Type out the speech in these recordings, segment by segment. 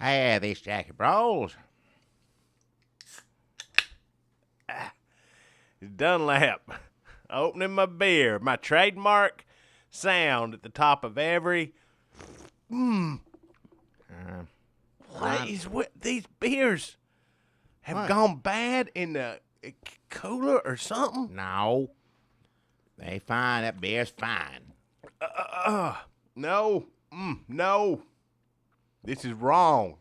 Hey, this Jackie Brawls. Dunlap. Opening my beer. My trademark sound at the top of every. These beers have gone bad in the cooler or something? No. They fine. That beer's fine. No. No. This is wrong.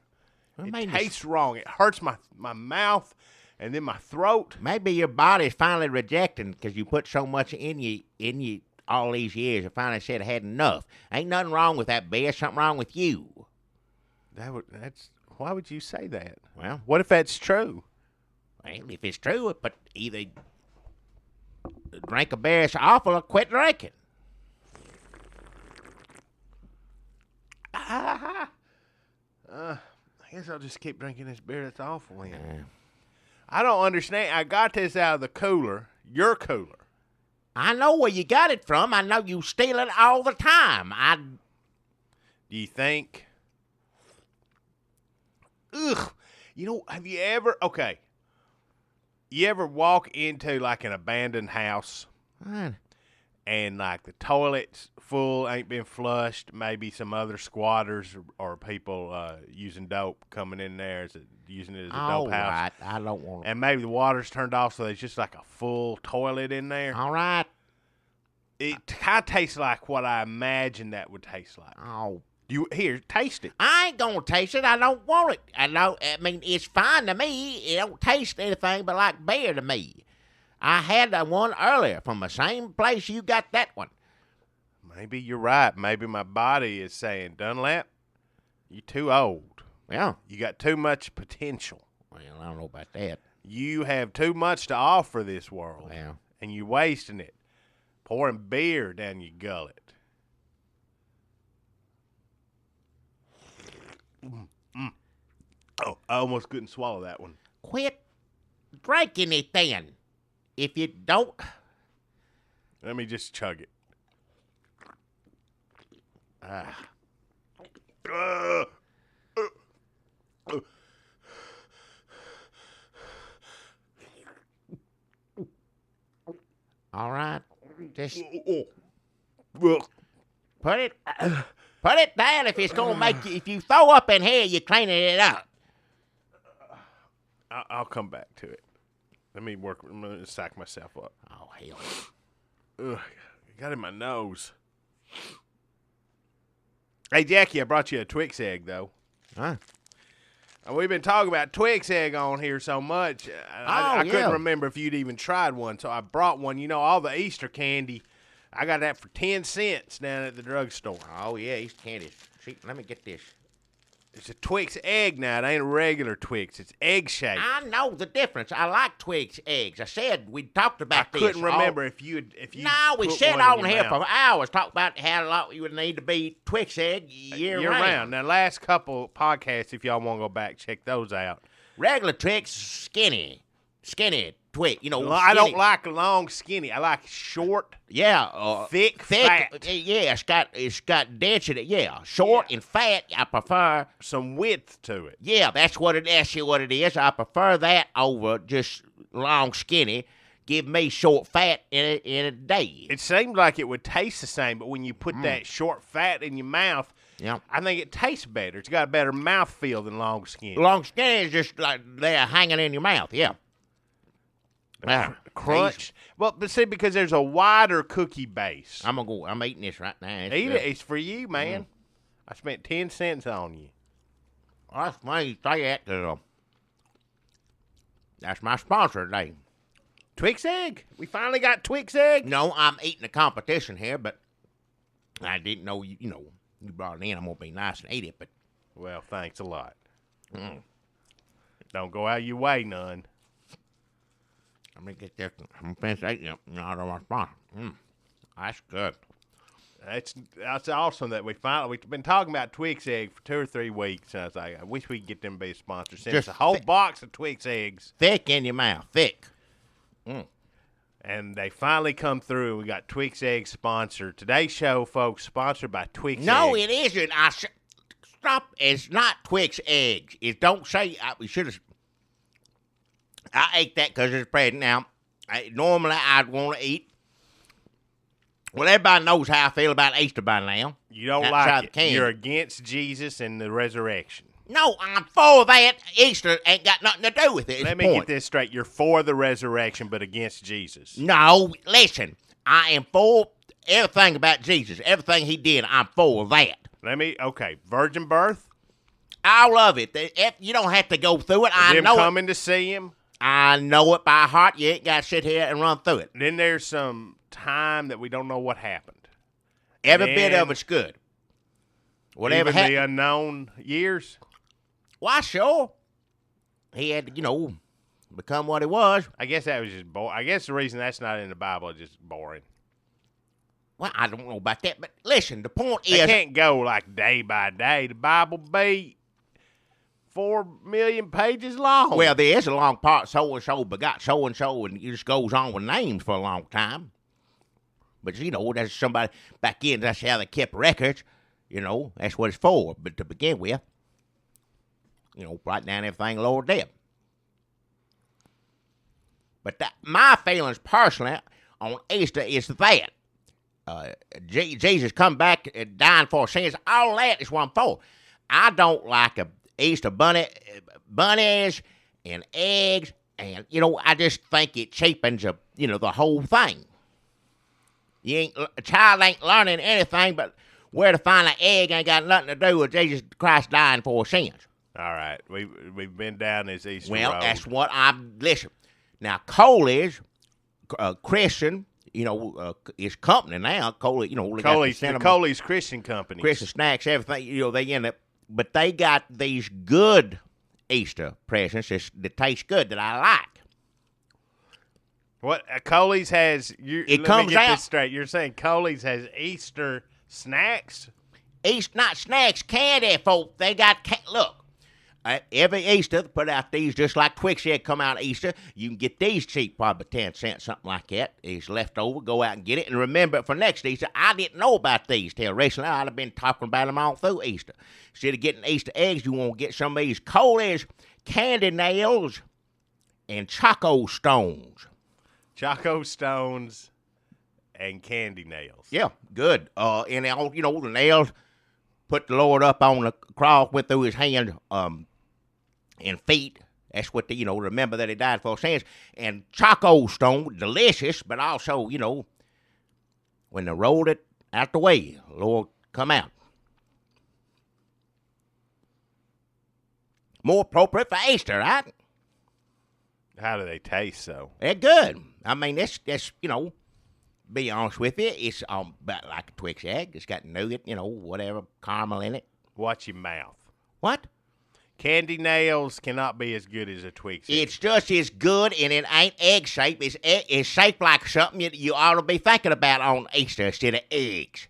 It tastes wrong. It hurts my mouth and then my throat. Maybe your body's finally rejecting because you put so much in you all these years. You finally said it had enough. Ain't nothing wrong with that beer. Something wrong with you. Why would you say that? Well, what if that's true? Well, if it's true, but either drink a beer that's awful or quit drinking. I guess I'll just keep drinking this beer that's awful then. I don't understand. I got this out of the cooler, your cooler. I know where you got it from. I know you steal it all the time. Do you think? Ugh. You know, have you ever, you ever walk into like an abandoned house and like the toilet's full, ain't been flushed, maybe some other squatters or people using dope coming in there, using it as a dope house. Right. I don't want and maybe the water's turned off, so there's just like a full toilet in there. All right. It kind of tastes like what I imagine that would taste like. Oh. Here, taste it. I ain't gonna taste it. I don't want it. I mean, it's fine to me. It don't taste anything but like beer to me. I had that one earlier from the same place you got that one. Maybe you're right. Maybe my body is saying, Dunlap, you're too old. Yeah. You got too much potential. Well, I don't know about that. You have too much to offer this world. Well. And you're wasting it. Pouring beer down your gullet. Oh, I almost couldn't swallow that one. Quit drinking it then. If you don't... Let me just chug it. All right. Just Well, put it down if it's going to make you... If you throw up in here, you're cleaning it up. I'll come back to it. Let me work. I'm going to sack myself up. Oh, hell. Ugh, I got it in my nose. Hey, Jackie, I brought you a Twix egg, though. Huh? And we've been talking about Twix egg on here so much. I couldn't remember if you'd even tried one, so I brought one. You know, all the Easter candy, I got that for 10 cents down at the drugstore. Oh, yeah, Easter candy. See, let me get this. It's a Twix egg now. It ain't a regular Twix. It's egg-shaped. I know the difference. I like Twix eggs. I said we talked about this. I couldn't remember if you. No, we sat on here for hours talking about how long you would need to be Twix egg year round. Now, last couple podcasts, if y'all want to go back, check those out. Regular Twix, skinny Twix. You know, I don't like long, skinny. I like short. Yeah, thick, fat. Yeah, it's got density. Yeah, short and fat. I prefer some width to it. Yeah, that's what it is. I prefer that over just long, skinny. Give me short fat in a day. It seemed like it would taste the same, but when you put that short fat in your mouth, I think it tastes better. It's got a better mouthfeel than long skinny. Long skinny is just like they're hanging in your mouth. Yeah. Crunch. Well, but see, because there's a wider cookie base. I'm eating this right now. Eat it. It's for you, man. I spent 10 cents on you. That's funny. Say that. That's my sponsor today. Twix egg. We finally got Twix egg. No, I'm eating a competition here, but I didn't know you brought it in. I'm gonna be nice and eat it, but well, thanks a lot. Don't go out of your way, none. Let me get this. I'm finished eating it. Not on my sponsor. That's good. That's awesome that we've been talking about Twix egg for 2 or 3 weeks. And I was like, I wish we could get them to be a sponsor. Send us a whole box of Twix eggs. Thick in your mouth. Thick. And they finally come through. We got Twix eggs sponsored. Today's show, folks, sponsored by Twix eggs. No, it isn't. stop. It's not Twix eggs. It don't say. We should have. I ate that because it's bread. Now, normally I'd want to eat. Well, everybody knows how I feel about Easter by now. You don't like it. You're against Jesus and the resurrection. No, I'm for that. Easter ain't got nothing to do with it. Let me get this straight. You're for the resurrection, but against Jesus. No, listen. I am for everything about Jesus. Everything he did, I'm for that. Okay, virgin birth? All of it. You don't have to go through it. I know coming to see him? I know it by heart. You ain't got to sit here and run through it. Then there's some time that we don't know what happened. Every bit of it's good. Whatever even happened. The unknown years? Why, sure. He had to, become what he was. I guess that was just boring. I guess the reason that's not in the Bible is just boring. Well, I don't know about that, but listen, the point is... It can't go like day by day. The Bible be 4 million pages long. Well, there is a long part, so-and-so begot so-and-so, and it just goes on with names for a long time. But, that's somebody back in, that's how they kept records. That's what it's for. But to begin with, write down everything the Lord did. But my feelings personally on Easter is that Jesus come back and dying for sins. All that is what I'm for. I don't like a Easter bunnies and eggs, and I just think it cheapens the whole thing. A child ain't learning anything, but where to find an egg ain't got nothing to do with Jesus Christ dying for sins. All right, we've been down this Easter road. Well, that's what listen. Now Coley's Christian, is company now. Coley, Coley's Christian company, Christian snacks, everything. They end up, but they got these good Easter presents that taste good that I like. What Coley's has? It comes me get out this straight. You're saying Coley's has Easter snacks? Not snacks, candy, folks. They got look. Every Easter, they put out these just like Twix had come out Easter. You can get these cheap, probably 10 cents, something like that. It's left over. Go out and get it. And remember, for next Easter, I didn't know about these till recently. I'd have been talking about them all through Easter. Instead of getting Easter eggs, you want to get some of these Coley's candy nails and Choco Stones. Choco Stones and candy nails. Yeah, good. And the nails, put the Lord up on the cross, went through his hands and feet. That's what remember that he died for sins. And Choco Stone, delicious, but also, when they rolled it out the way, the Lord come out. More appropriate for Easter, right? How do they taste, though? They're good. I mean, that's be honest with you, it's about like a Twix egg. It's got nougat, whatever, caramel in it. Watch your mouth. What? Candy nails cannot be as good as a Twix egg. It's just as good, and it ain't egg shaped. It's shaped like something you ought to be thinking about on Easter instead of eggs.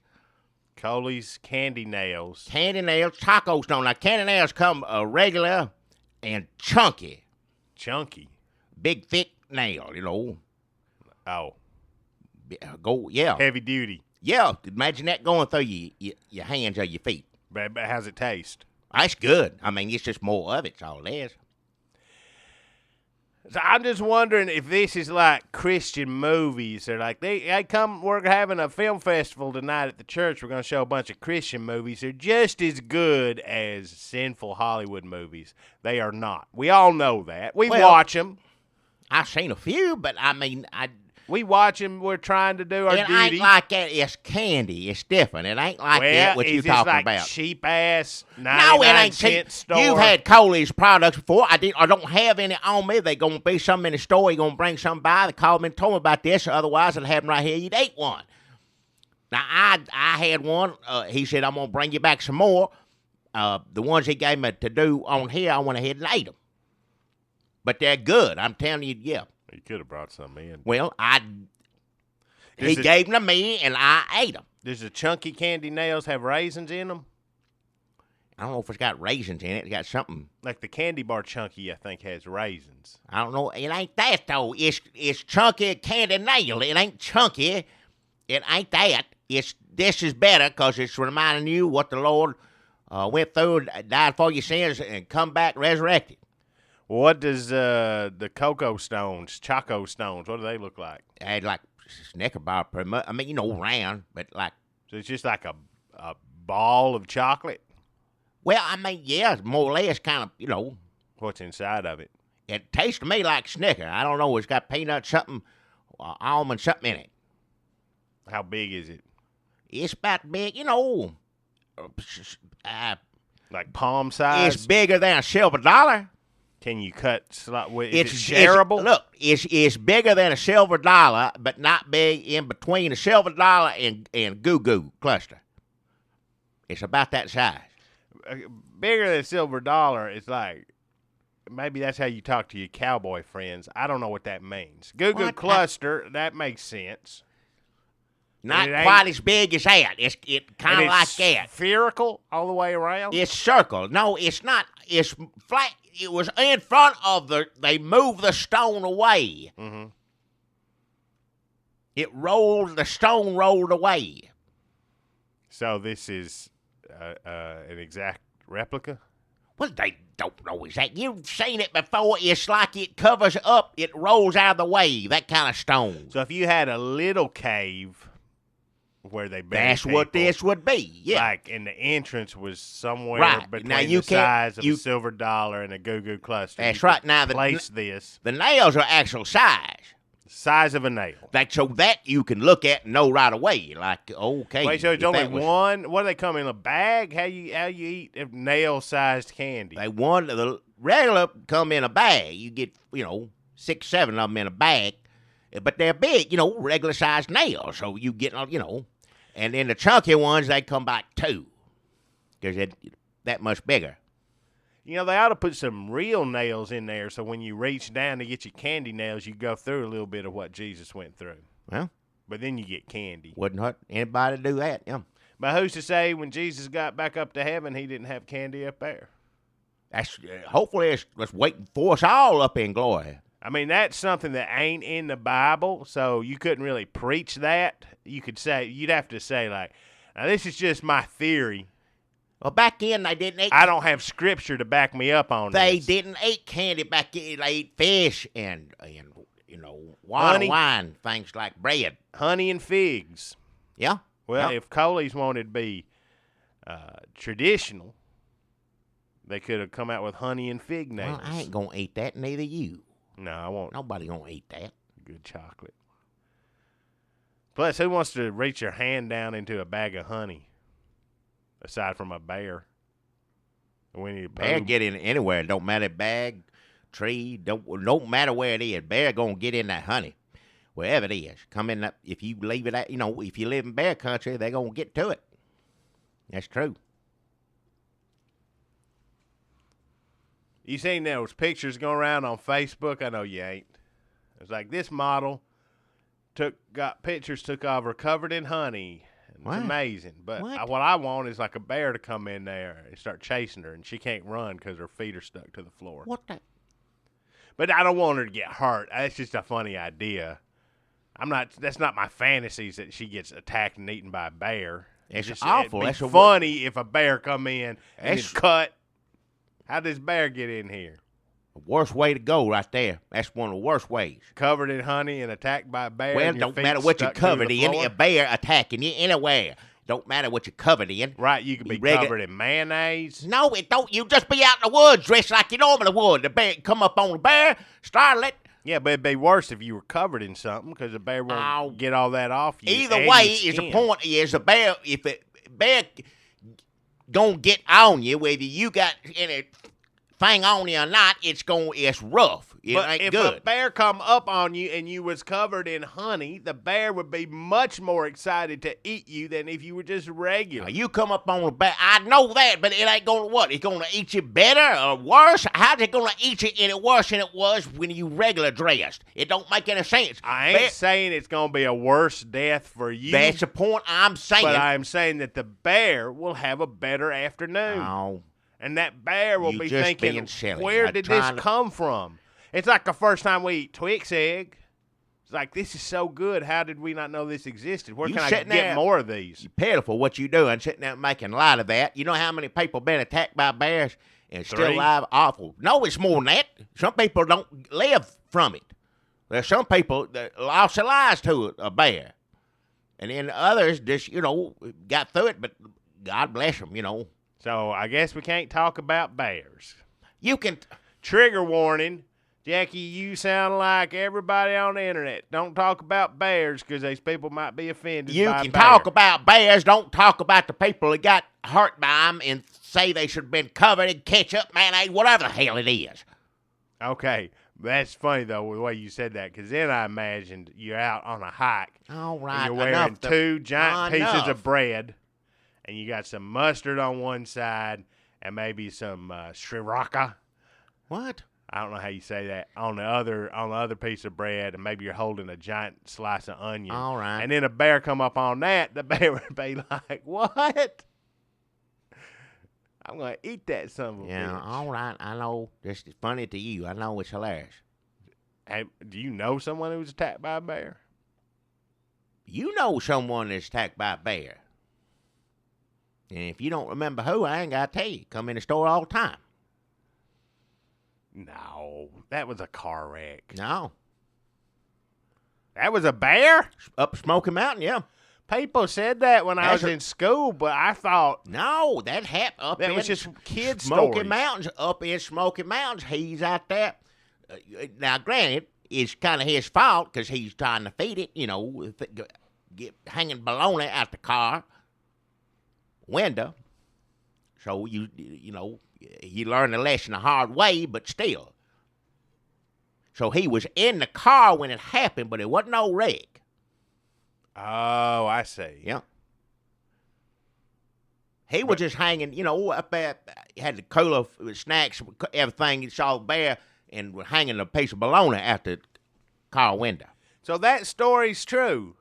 Coley's candy nails. Candy nails, Choco Stone. Now, candy nails come regular and chunky. Chunky? Big, thick nail, Oh. Yeah. Heavy duty. Yeah. Imagine that going through your hands or your feet. But how's it taste? That's good. I mean, it's just more of it. That's all it is. So I'm just wondering if this is like Christian movies. They're like, we're having a film festival tonight at the church. We're going to show a bunch of Christian movies. They're just as good as sinful Hollywood movies. They are not. We all know that. We watch them. I've seen a few, but I mean, we watch them. We're trying to do our duty. It ain't like that. It's candy. It's different. It ain't like that. What you talking like about? Cheap ass 99 no, it ain't cheap. Store. You've had Coley's products before. I don't have any on me. They gonna be some in the store. You gonna bring some by. They called me and told me about this. Otherwise, I'd have them right here. You'd eat one. Now I had one. He said I'm gonna bring you back some more. The ones he gave me to do on here, I went ahead and ate them. But they're good. I'm telling you, yeah. You could have brought some in. Well, he gave them to me, and I ate them. Does the chunky candy nails have raisins in them? I don't know if it's got raisins in it. It's got something. Like the candy bar chunky, I think, has raisins. I don't know. It ain't that, though. It's chunky candy nail. It ain't chunky. It ain't that. This is better because it's reminding you what the Lord went through, died for your sins, and come back resurrected. What does the Choco Stones, what do they look like? They had like Snicker bar, pretty much. I mean, round, but like. So it's just like a ball of chocolate? Well, I mean, yeah, more or less kind of, What's inside of it? It tastes to me like Snicker. I don't know. It's got peanut something, almond something in it. How big is it? It's about big, like palm size? It's bigger than a silver dollar. Can you cut? Is it shareable? It's bigger than a silver dollar, but not big in between a silver dollar and Goo Goo cluster. It's about that size. Bigger than a silver dollar. It's like maybe that's how you talk to your cowboy friends. I don't know what that means. Goo Goo cluster. That makes sense. Not quite as big as that. It's kind of like that. Spherical all the way around? It's circle. No, it's not. It's flat. It was in front of they moved the stone away. Mm-hmm. The stone rolled away. So this is an exact replica? Well, they don't know exactly. You've seen it before. It's like it covers up. It rolls out of the way, that kind of stone. So if you had a little cave where they buried That's people, what this would be, yeah. Like, and the entrance was somewhere between the size of a silver dollar and a Goo Goo cluster. That's right. Now, the nails are actual size. Size of a nail. So that you can look at and know right away. Like, okay. Wait, so it's only one? What do they come in a bag? How you eat nail-sized candy? The regular come in a bag. You get, 6, 7 of them in a bag. But they're big, regular-sized nails. So you get, and then the chunky ones, they come back 2. Because they're that much bigger. They ought to put some real nails in there so when you reach down to get your candy nails, you go through a little bit of what Jesus went through. Well. But then you get candy. Wouldn't hurt anybody to do that, yeah. But who's to say when Jesus got back up to heaven, he didn't have candy up there? Hopefully it's waiting for us all up in glory. I mean, that's something that ain't in the Bible, so you couldn't really preach that. You'd have to say, like, now this is just my theory. Well, back then they didn't eat. I don't have scripture to back me up on They this. didn't eat candy back then. They ate fish and water, wine, things like bread. Honey and figs. Yeah. Well, if Coley's wanted to be traditional, they could have come out with honey and fig nails. Well, I ain't going to eat that, neither you. No, I won't. Nobody going to eat that. Good chocolate. Plus, who wants to reach your hand down into a bag of honey? Aside from a bear. Bear get in anywhere. Don't matter bag, tree, don't matter where it is. Bear gonna get in that honey. Wherever it is. Come in that, if you leave it at, if you live in bear country, they're gonna get to it. That's true. You seen those pictures going around on Facebook? I know you ain't. It's like this model got pictures took of her covered in honey. It's amazing. But what I want is like a bear to come in there and start chasing her, and she can't run because her feet are stuck to the floor. What the? But I don't want her to get hurt. That's just a funny idea. That's not my fantasies that she gets attacked and eaten by a bear. It's awful. It'd be funny if a bear come in and it's cut. How'd this bear get in here? The worst way to go right there. That's one of the worst ways. Covered in honey and attacked by a bear. Well, don't matter what you're covered in. A bear attacking you anywhere. Don't matter what you're covered in. Right, you could be covered in mayonnaise. No, it don't. You just be out in the woods dressed like you normally would. The bear come up on the bear, startle it. Yeah, but it'd be worse if you were covered in something because the bear won't get all that off you. Either way, is the point is the bear. If the bear gonna get on you, whether you got any thing on you or not, it's rough. It but ain't if good. a bear come up on you and you was covered in honey, the bear would be much more excited to eat you than if you were just regular. Now, you come up on the bear, I know that, but it ain't gonna what? It's gonna eat you better or worse? How's it gonna eat you any worse than it was when you regular dressed? It don't make any sense. I ain't saying it's gonna be a worse death for you. That's the point I'm saying. But I'm saying that the bear will have a better afternoon. Oh. And that bear will be just thinking, being silly. where did this come from? It's like the first time we eat Twix egg. It's It's like, this is so good. How did we not know this existed? Where You can I sitting get there- more of these? Pitiful what you doing, sitting there making light of that. You know how many people been attacked by bears and still 3? alive? Awful. No, it's more than that. Some people don't live from it. There's some people that lost their lives to a bear. And then others just, got through it, but God bless them, So I guess we can't talk about bears. You can... Trigger warning. Jackie, you sound like everybody on the internet. Don't talk about bears because these people might be offended You by a can bear. talk about bears. Don't talk about the people that got hurt by them and say they should have been covered in ketchup, mayonnaise, whatever the hell it is. Okay. That's funny, though, the way you said that, because then I imagined you're out on a hike. All right, And you're wearing enough. 2 giant pieces Enough. of bread, and you got some mustard on one side and maybe some sriracha. What? I don't know how you say that on the other piece of bread, and maybe you're holding a giant slice of onion. All right. And then a bear come up on that, the bear would be like, "What? I'm gonna eat that son of a bitch." All right. I know this is funny to you. I know it's hilarious. Hey, do you know someone who was attacked by a bear? You know someone that's attacked by a bear. And if you don't remember who, I ain't got to tell you. Come in the store all the time. No, that was a car wreck. No. That was a bear? Up Smoky Mountain, yeah. People said that when I was in school, but I thought No, that happened up that in was just kid Smoky stories. Mountains. Up in Smoky Mountains, he's out there. Now, granted, it's kind of his fault because he's trying to feed it, get hanging bologna out the car window. So, you learn the lesson the hard way, but still. So he was in the car when it happened, but it wasn't no wreck. Oh, I see. Yeah. He was just hanging, up there. He had the cooler with snacks, everything. He saw the bear and was hanging a piece of bologna out the car window. So that story's true.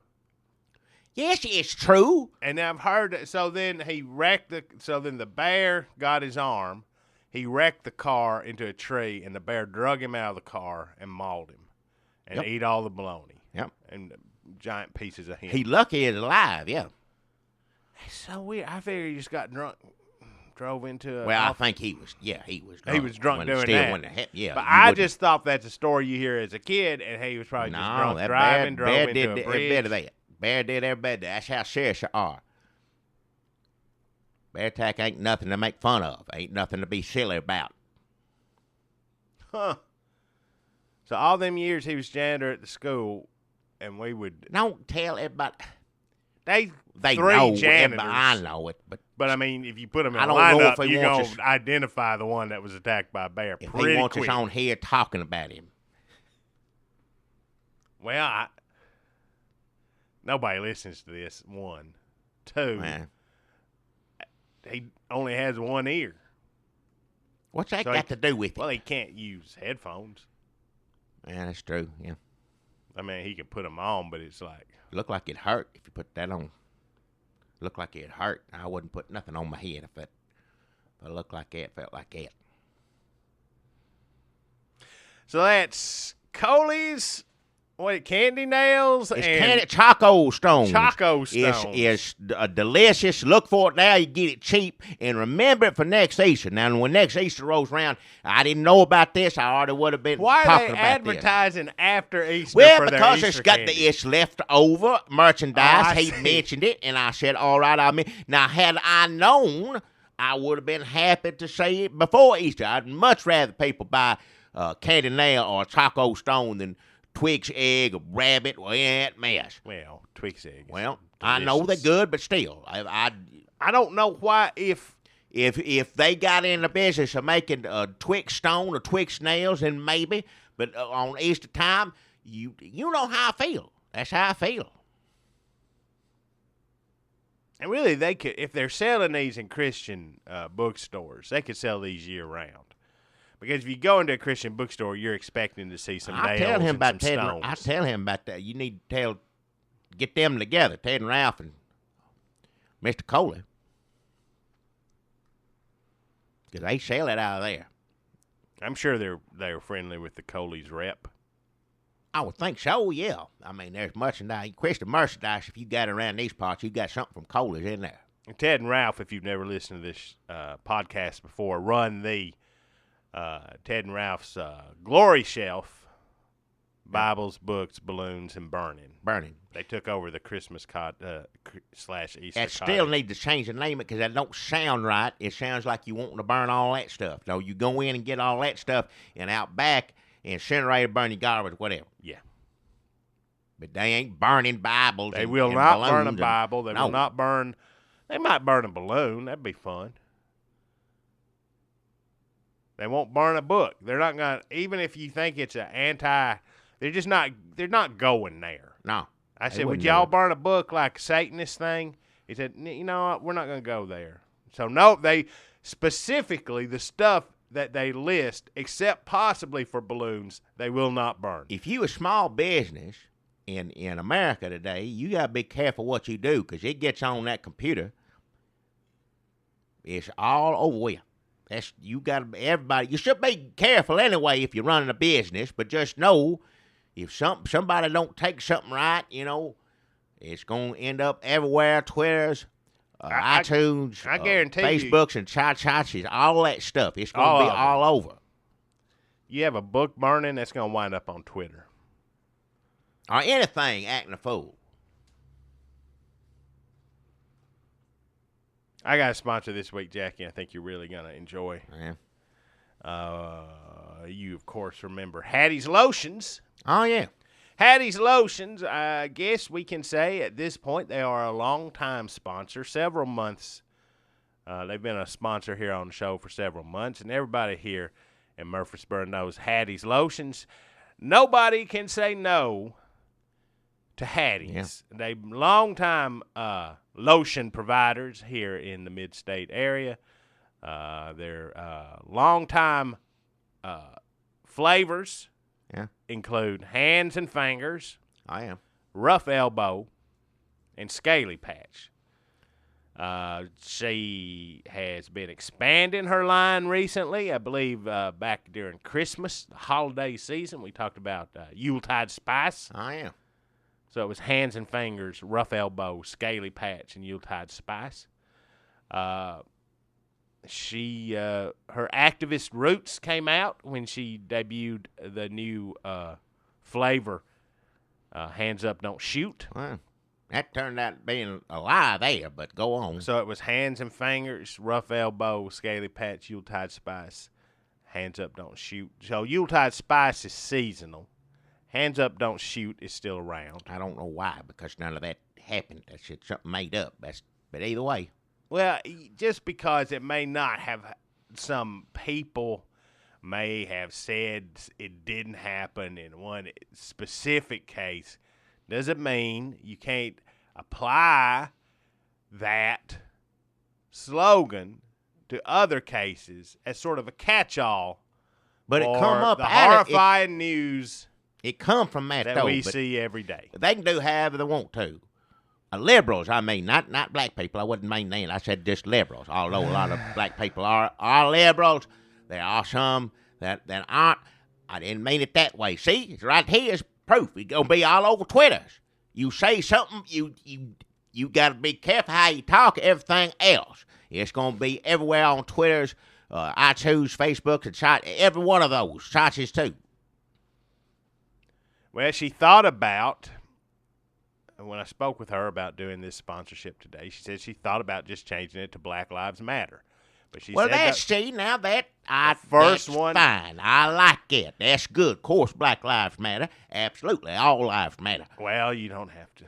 Yes, it's true. And I've heard that. So then the bear got his arm. He wrecked the car into a tree, and the bear drug him out of the car and mauled him and ate all the bologna. Yep. And giant pieces of him. He lucky he's alive, yeah. It's so weird. I figured he just got drunk, drove into a... Well, I think he was drunk. He was drunk when doing still that. When yeah, But you I wouldn't- just thought that's a story you hear as a kid, and he was probably just No, drunk that driving, drove bear into did a every bridge. bit of that. Bear did every bit of that. That's how serious you are. Bear attack ain't nothing to make fun of. Ain't nothing to be silly about. Huh. So all them years he was janitor at the school, and we would... Don't tell everybody. They 3 know. janitors. I know it, but I mean, if you put them in I a don't know lineup, if he you're wants going to identify the one that was attacked by a bear if pretty he wants quick. us on here talking about him, Well, nobody listens to this. 1. 2, man, he only has one ear. what's that So got to do with it? Well, he can't use headphones. Yeah, that's true. Yeah, I mean, he can put them on, but it's like... look like it hurt if you put that on. Look like it hurt. I wouldn't put nothing on my head if it looked like that, felt like that. So that's Coley's, candy nails It's and candy Choco Stones. Choco Stones. It's delicious. Look for it now. You get it cheap. And remember it for next Easter. Now, when next Easter rolls around, I didn't know about this. I already would have been Why talking are they about this. advertising after Easter Well, for their because Easter it's got candy? it's left over merchandise. I He see. mentioned it, and I said, all right. Now, had I known, I would have been happy to say it before Easter. I'd much rather people buy candy nail or Choco Stone than Twix egg or rabbit or any of that mess. Well, Twix egg. Well, I know they're good, but still, I don't know why if they got in the business of making Twix Stone or Twix nails, then maybe. But on Easter time, you know how I feel. That's how I feel. and really they could, if they're selling these in Christian bookstores, they could sell these year round. Because if you go into a Christian bookstore, you're expecting to see some nails I and some stones. I tell him about that. You need to get them together, Ted and Ralph and Mr. Coley. Because they sell it out of there. I'm sure they're friendly with the Coley's rep. I would think so, yeah. I mean, there's merchandise. Question merchandise, if you got it around these parts, you got something from Kohler's in there. Ted and Ralph, if you've never listened to this podcast before, run the Ted and Ralph's Glory Shelf. Bibles, books, balloons, and burning. They took over the Christmas slash Easter. That still need to change the name because that don't sound right. It sounds like you wanting to burn all that stuff. So you go in and get all that stuff and out back, incinerator, burn your garbage, whatever. Yeah. But they ain't burning Bibles. They will not burn a Bible. They will not burn. They might burn a balloon. That'd be fun. They won't burn a book. They're not going to, even if you think it's an anti, they're not going there. No. I said, would y'all burn a book like Satanist thing? He said, you know what, we're not going to go there. So, no, they specifically, the stuff that they list, except possibly for balloons, they will not burn. If you a small business in America today, you got to be careful what you do because it gets on that computer. It's all over with. Everybody, you should be careful anyway if you're running a business, but just know if somebody don't take something right, it's going to end up everywhere, Twitters, iTunes, I guarantee Facebooks and cha-cha-chis, all that stuff. It's going to be all over. You have a book burning, that's going to wind up on Twitter. Or anything acting a fool. I got a sponsor this week, Jackie, I think you're really going to enjoy. Yeah. You, of course, remember Hattie's Lotions. Oh, yeah. Hattie's Lotions, I guess we can say at this point they are a long-time sponsor, several months. They've been a sponsor here on the show for several months, and everybody here in Murfreesboro knows Hattie's Lotions. Nobody can say no to Hattie's. Yeah. They long-time lotion providers here in the mid-state area. Their long-time flavors include hands and fingers. I am. Rough elbow and scaly patch. She has been expanding her line recently. I believe back during Christmas, the holiday season, we talked about Yuletide Spice. I am. So it was hands and fingers, rough elbow, scaly patch, and Yuletide Spice. Her activist roots came out when she debuted the new flavor, Hands Up, Don't Shoot. Well, that turned out being a lie there, but go on. So it was hands and fingers, rough elbow, scaly patch, Yuletide Spice, Hands Up, Don't Shoot. So Yuletide Spice is seasonal. Hands Up, Don't Shoot is still around. I don't know why, because none of that happened. That shit's something made up. But either way. Well, just because it may not have, some people may have said it didn't happen in one specific case, doesn't mean you can't apply that slogan to other cases as sort of a catch-all. But it come up the horrifying news. It come from that we see every day. They can do however they want to. Liberals, I mean, not black people. I wouldn't mean that. I said just liberals. Although a lot of black people are liberals, there are some that aren't. I didn't mean it that way. See, it's right here's proof. It's gonna be all over Twitter. You say something, you got to be careful how you talk. Everything else, it's gonna be everywhere on Twitter's, iTunes, Facebook, and every one of those sites too. Well, she thought about, when I spoke with her about doing this sponsorship today, she said she thought about just changing it to Black Lives Matter. But she said that's fine. I like it. That's good. Of course, Black Lives Matter. Absolutely. All lives matter. Well, you don't have to.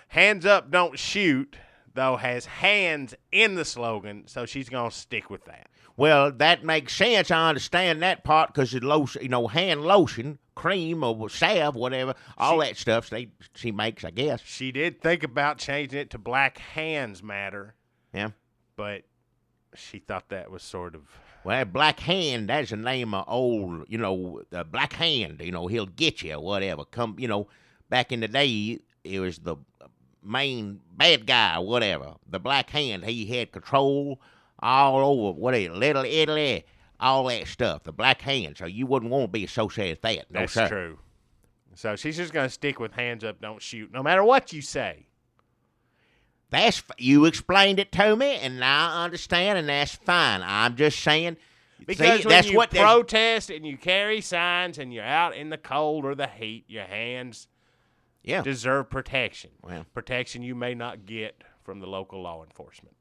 Hands Up, Don't Shoot, though, has hands in the slogan, so she's going to stick with that. Well, that makes sense. I understand that part because hand lotion, cream or salve, whatever, all that stuff she makes, I guess. She did think about changing it to Black Hands Matter. Yeah. But she thought that was sort of... Well, Black Hand, that's the name of old, the Black Hand, he'll get you or whatever. Back in the day, it was the main bad guy or whatever. The Black Hand, he had control all over, Little Italy, all that stuff, the Black Hand. So you wouldn't want to be associated with that. No, that's sir. True. So she's just going to stick with hands up, don't shoot, no matter what you say. You explained it to me, and I understand, and that's fine. I'm just saying. Because when you protest and you carry signs and you're out in the cold or the heat, your hands deserve protection. Well, protection you may not get from the local law enforcement.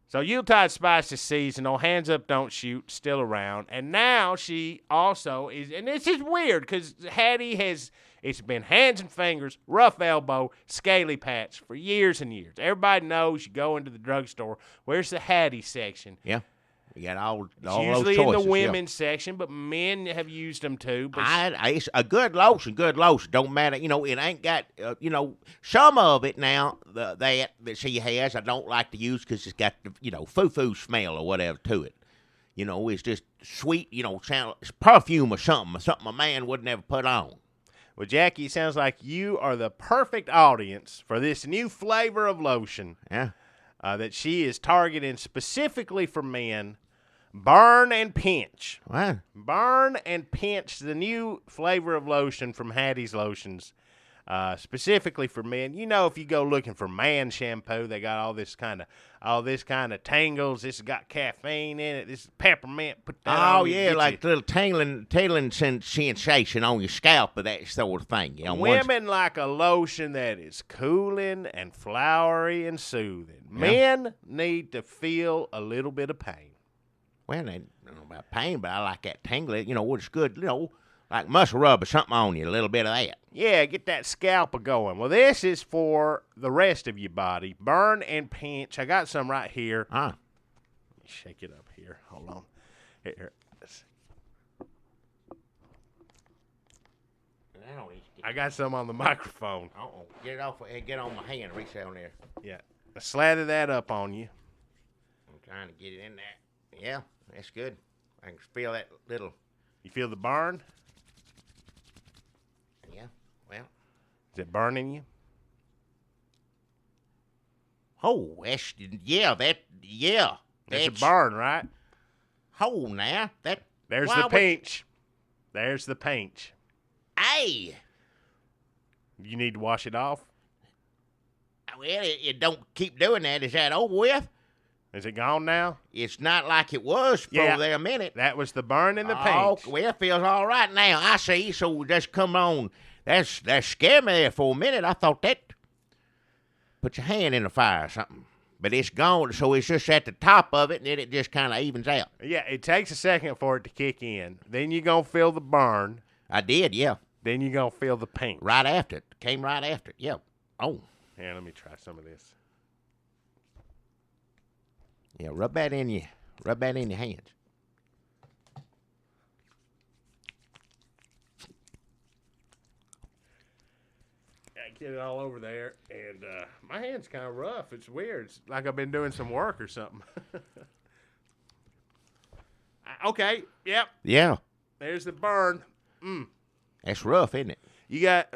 So Yuletide Spice is seasonal. Hands up, don't shoot, still around. And now she also is, and this is weird because Hattie it's been hands and fingers, rough elbow, scaly patch for years and years. Everybody knows you go into the drugstore. Where's the Hattie section? Yeah. You got all it's those usually choices, in the women's section, but men have used them too. But it's a good lotion. Don't matter. It ain't got, some of it now that she has I don't like to use because it's got the, foo-foo smell or whatever to it. It's just sweet, it's perfume or something a man would never put on. Well, Jackie, it sounds like you are the perfect audience for this new flavor of lotion. Yeah. That she is targeting specifically for men. Burn and Pinch. What? Burn and Pinch, the new flavor of lotion from Hattie's Lotions, specifically for men. If you go looking for man shampoo, they got all this kind of tangles. This has got caffeine in it. This is peppermint. Put that on. Oh yeah, like little tingling sensation on your scalp, or that sort of thing. Women like a lotion that is cooling and flowery and soothing. Yeah. Men need to feel a little bit of pain. Well, I don't know about pain, but I like that tingling. It's good. Like muscle rub or something on you, a little bit of that. Yeah, get that scalp going. Well, this is for the rest of your body. Burn and Pinch. I got some right here. Huh. Let me shake it up here. Hold on. Here. I got some on the microphone. Uh-oh. Get it off. Get on my hand. Reach down there. Yeah. I slather that up on you. I'm trying to get it in there. Yeah, that's good. I can feel that little. You feel the burn? Yeah, well. Is it burning you? Oh, that's That's a burn, right? Oh, now. There's the pinch. There's the pinch. Hey. You need to wash it off? Well, it don't keep doing that. Is that over with? Is it gone now? It's not like it was for there a minute. That was the burn and the pinch. Oh, well, it feels all right now. I see. So just come on. That scared me there for a minute. I thought that put your hand in the fire or something. But it's gone, so it's just at the top of it, and then it just kind of evens out. Yeah, it takes a second for it to kick in. Then you're going to feel the burn. I did, yeah. Then you're going to feel the pinch. Right after it. Came right after it, yeah. Oh. Here, let me try some of this. Yeah, rub that in your hands. I get it all over there, and my hand's kind of rough. It's weird. It's like I've been doing some work or something. Okay, yep. Yeah. There's the burn. That's rough, isn't it? You got...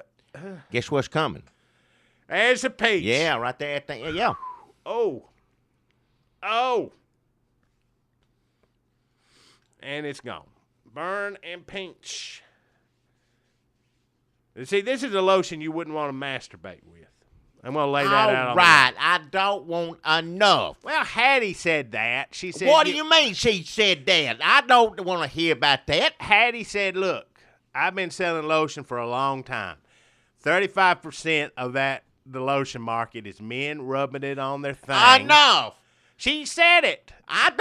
Guess what's coming? There's a piece. Yeah, right there at the... Yeah. Oh. And it's gone. Burn and pinch. See, this is a lotion you wouldn't want to masturbate with. I'm going to lay that out on the... All right, I don't want enough. Well, Hattie said that. She said... What do you mean she said that? I don't want to hear about that. Hattie said, look, I've been selling lotion for a long time. 35% of the lotion market is men rubbing it on their thing. Enough. She said it. I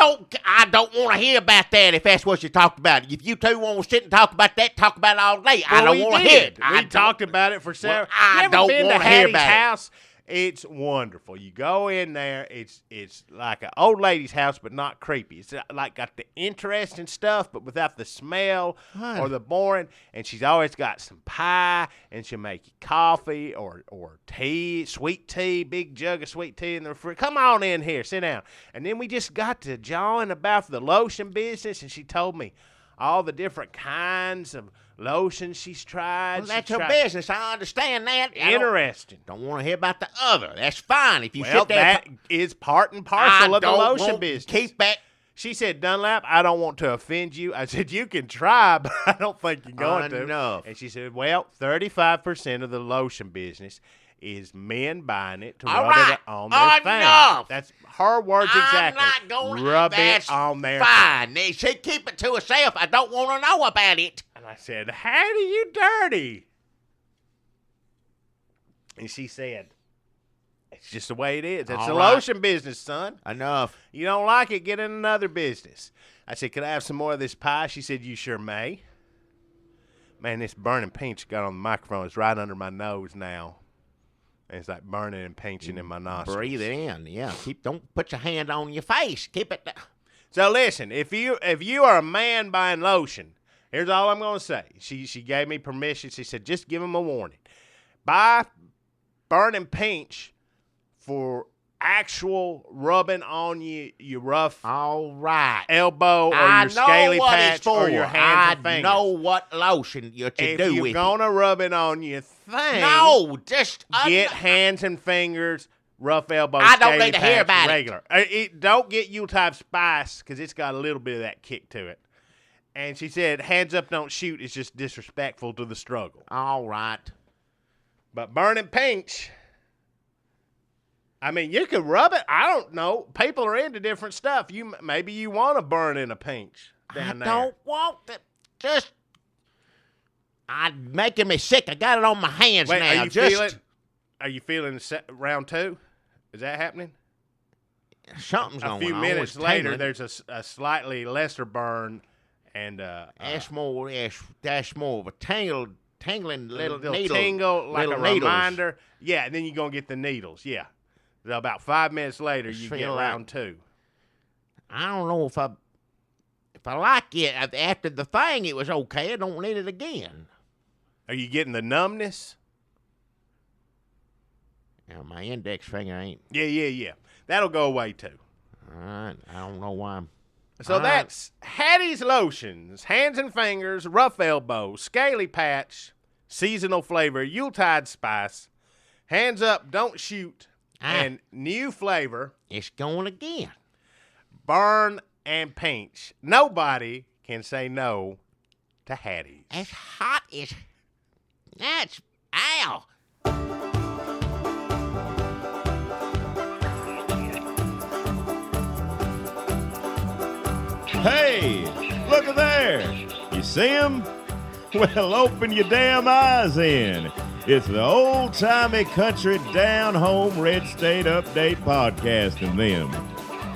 don't want to hear about that if that's what you talked about. If you two want to sit and talk about that, talk about it all day. I don't want to hear it. We talked about it for several. I you ever don't been to want to hear Hattie's about house? It's wonderful. You go in there. It's like an old lady's house, but not creepy. It's like got the interesting stuff, but without the smell or the boring. And she's always got some pie, and she'll make you coffee or tea, sweet tea, big jug of sweet tea in the refrigerator. Come on in here, sit down. And then we just got to jawing about the lotion business, and she told me all the different kinds of lotions she's tried. Well, that's her business. I understand that. Interesting. Don't want to hear about the other. That's fine. If you well, sit there. That is part and parcel of the lotion business. Keep that. She said, Dunlap, I don't want to offend you. I said, you can try, but I don't think you're going Enough. to. And she said, well, 35% of the lotion business is men buying it to rub it on their thing. That's her words exactly. I'm not going rub that's it on their fine. thing. She keep it to herself. I don't want to know about it. And I said, Hattie, you dirty. And she said, it's just the way it is. It's the lotion business, son. Enough. You don't like it, get in another business. I said, could I have some more of this pie? She said, you sure may. Man, this burning pinch got on the microphone. It's right under my nose now. And it's like burning and pinching in my nostrils. Breathe it in. Yeah. Don't put your hand on your face. Keep it down. So listen, if you are a man buying lotion, here's all I'm going to say. She gave me permission. She said, just give him a warning. Buy burning pinch for actual rubbing on your rough all right elbow or your scaly patch or your hands and fingers. I know what lotion you should do with it. If you're going to rub it on your thing, no, just get hands and fingers, rough elbow, I don't scaly need to hear patch, about regular. Don't get Yuletide Spice because it's got a little bit of that kick to it. And she said, hands up, don't shoot. It's just disrespectful to the struggle. All right. But burning pinch, I mean, you could rub it. I don't know. People are into different stuff. Maybe you want to burn in a pinch down there. I don't want it. Just, making me sick. I got it on my hands Wait, now. Are you feeling round 2? Is that happening? Something's going on. A few minutes later, there's a slightly lesser burn, and that's more of a tingling little needle. Tingle, like little a needles. reminder. Yeah, and then you're going to get the needles. Yeah. So about 5 minutes later, you get round 2. I don't know if I like it. After the thing, it was okay. I don't need it again. Are you getting the numbness? Yeah, my index finger ain't. Yeah. That'll go away, too. All right. I don't know why I'm... So that's Hattie's Lotions, hands and fingers, rough elbow, scaly patch, seasonal flavor, Yuletide Spice, hands up, don't shoot, and new flavor. It's going again. Burn and pinch. Nobody can say no to Hattie's. As hot as... That's... Ow! Hey, look at there. You see him? Well, open your damn eyes in. It's the old-timey country down-home Red State Update podcast and them.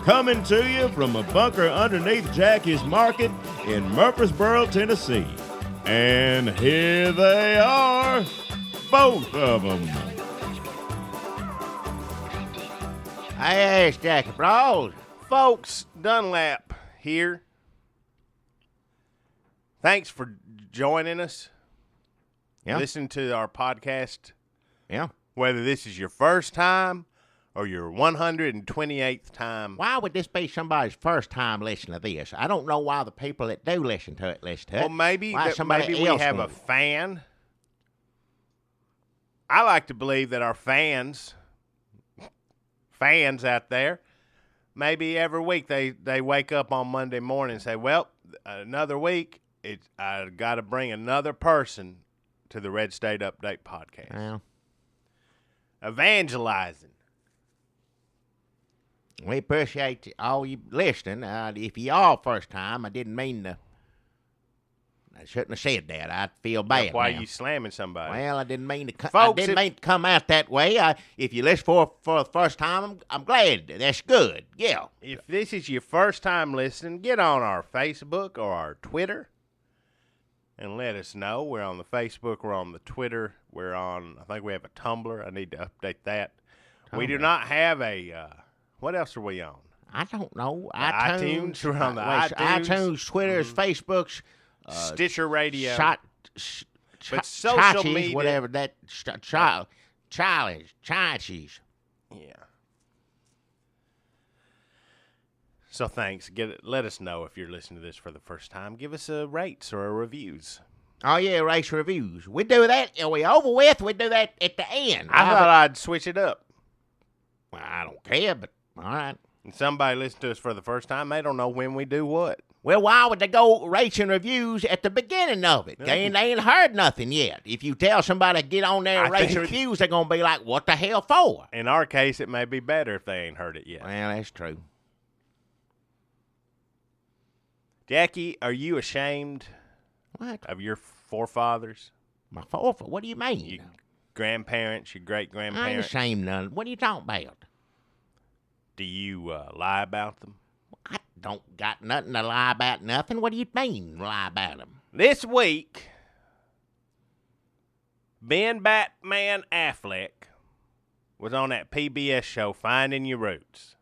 Coming to you from a bunker underneath Jackie's Market in Murfreesboro, Tennessee. And here they are, both of them. Hey, it's Jackie Brawls. Folks, Dunlap here. Thanks for joining us. Yeah. Listen to our podcast. Yeah. Whether this is your first time or your 128th time. Why would this be somebody's first time listening to this? I don't know why the people that do listen to it. Well, maybe we else have a fan. I like to believe that our fans out there, maybe every week they wake up on Monday morning and say, well, another week, I got to bring another person to the Red State Update podcast. Yeah. Evangelizing. We appreciate all you listening. If you are first time, I didn't mean to. I shouldn't have said that. I feel bad. Why now. are you slamming somebody? Well, I didn't mean to. Folks, I didn't mean to come out that way. If you listen for the first time, I'm glad. That's good. Yeah. If this is your first time listening, get on our Facebook or our Twitter and let us know. We're on the Facebook. We're on the Twitter. We're on. I think we have a Tumblr. I need to update that. We do not have a. What else are we on? I don't know. iTunes. We're on the iTunes, Twitter's, Facebook's. Stitcher Radio, but social media, whatever that childish. Yeah. So thanks. Let us know if you're listening to this for the first time. Give us a rates or a reviews. Oh yeah, race reviews. We do that. Are we over with? We do that at the end. I thought I'd switch it up. Well, I don't care, but all right. And somebody listen to us for the first time, they don't know when we do what. Well, why would they go rates and reviews at the beginning of it? They ain't heard nothing yet. If you tell somebody to get on there and rates and reviews, they're going to be like, what the hell for? In our case, it may be better if they ain't heard it yet. Well, that's true. Jackie, are you ashamed of your forefathers? My forefathers? What do you mean? Your grandparents, your great-grandparents? I ain't ashamed of none. What are you talking about? Do you lie about them? I don't got nothing to lie about nothing. What do you mean, lie about them? This week, Ben Batman Affleck was on that PBS show, Finding Your Roots.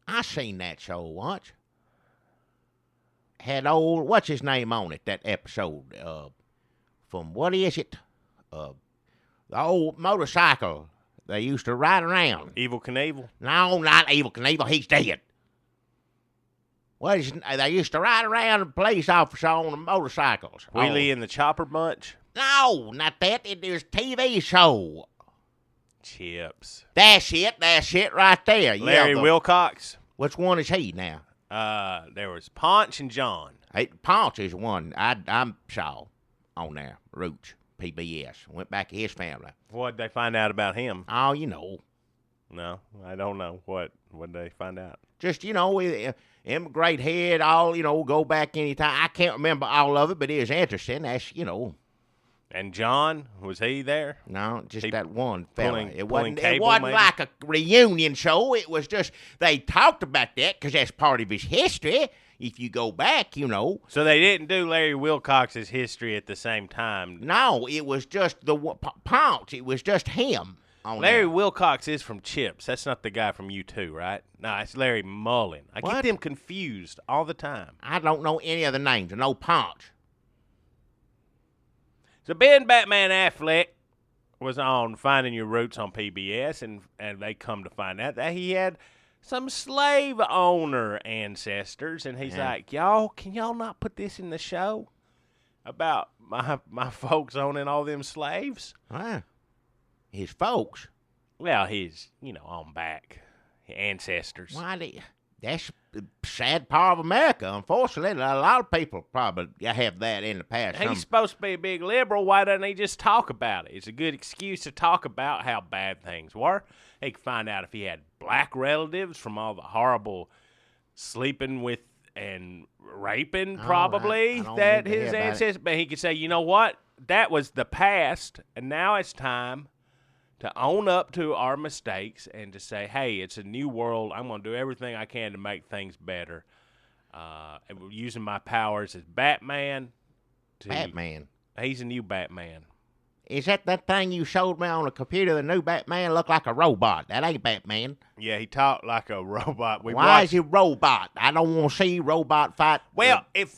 I seen that show once. Had old, what's his name on it, that episode? From, what is it? The old motorcycle they used to ride around. Evel Knievel? No, not Evel Knievel. He's dead. What is, they used to ride around the police officer on the motorcycles. Wheelie and the Chopper Bunch? No, not that. It was a TV show. Chips. That's it right there. Larry Wilcox? Which one is he now? There was Ponch and John. Hey, Ponch is one I saw on there. Roots, PBS. Went back to his family. What'd they find out about him? Oh, you know. No, I don't know. What'd they find out? Just, immigrate head, all, go back anytime. I can't remember all of it, but it was interesting. That's, And John, was he there? No, just that one fella. It wasn't maybe? Like a reunion show. It was just, they talked about that because that's part of his history. If you go back, So they didn't do Larry Wilcox's history at the same time. No, it was just the Ponch. It was just him. Larry Wilcox is from Chips. That's not the guy from U2, right? No, it's Larry Mullen. I get them confused all the time. I don't know any of the names. I know Ponch. So Ben Batman Affleck was on Finding Your Roots on PBS, and they come to find out that he had some slave owner ancestors, and he's like, can y'all not put this in the show about my folks owning all them slaves? His folks? Well, his, on back ancestors. That's the sad part of America. Unfortunately, a lot of people probably have that in the past. He's supposed to be a big liberal. Why doesn't he just talk about it? It's a good excuse to talk about how bad things were. He could find out if he had black relatives from all the horrible sleeping with and raping, probably, that his ancestors. But he could say, you know what? That was the past, and now it's time to own up to our mistakes and to say, hey, it's a new world. I'm going to do everything I can to make things better. And we're using my powers as Batman. Batman? He's a new Batman. Is that thing you showed me on the computer, the new Batman, look like a robot? That ain't Batman. Yeah, he talked like a robot. Why is he robot? I don't want to see robot fight. Well, if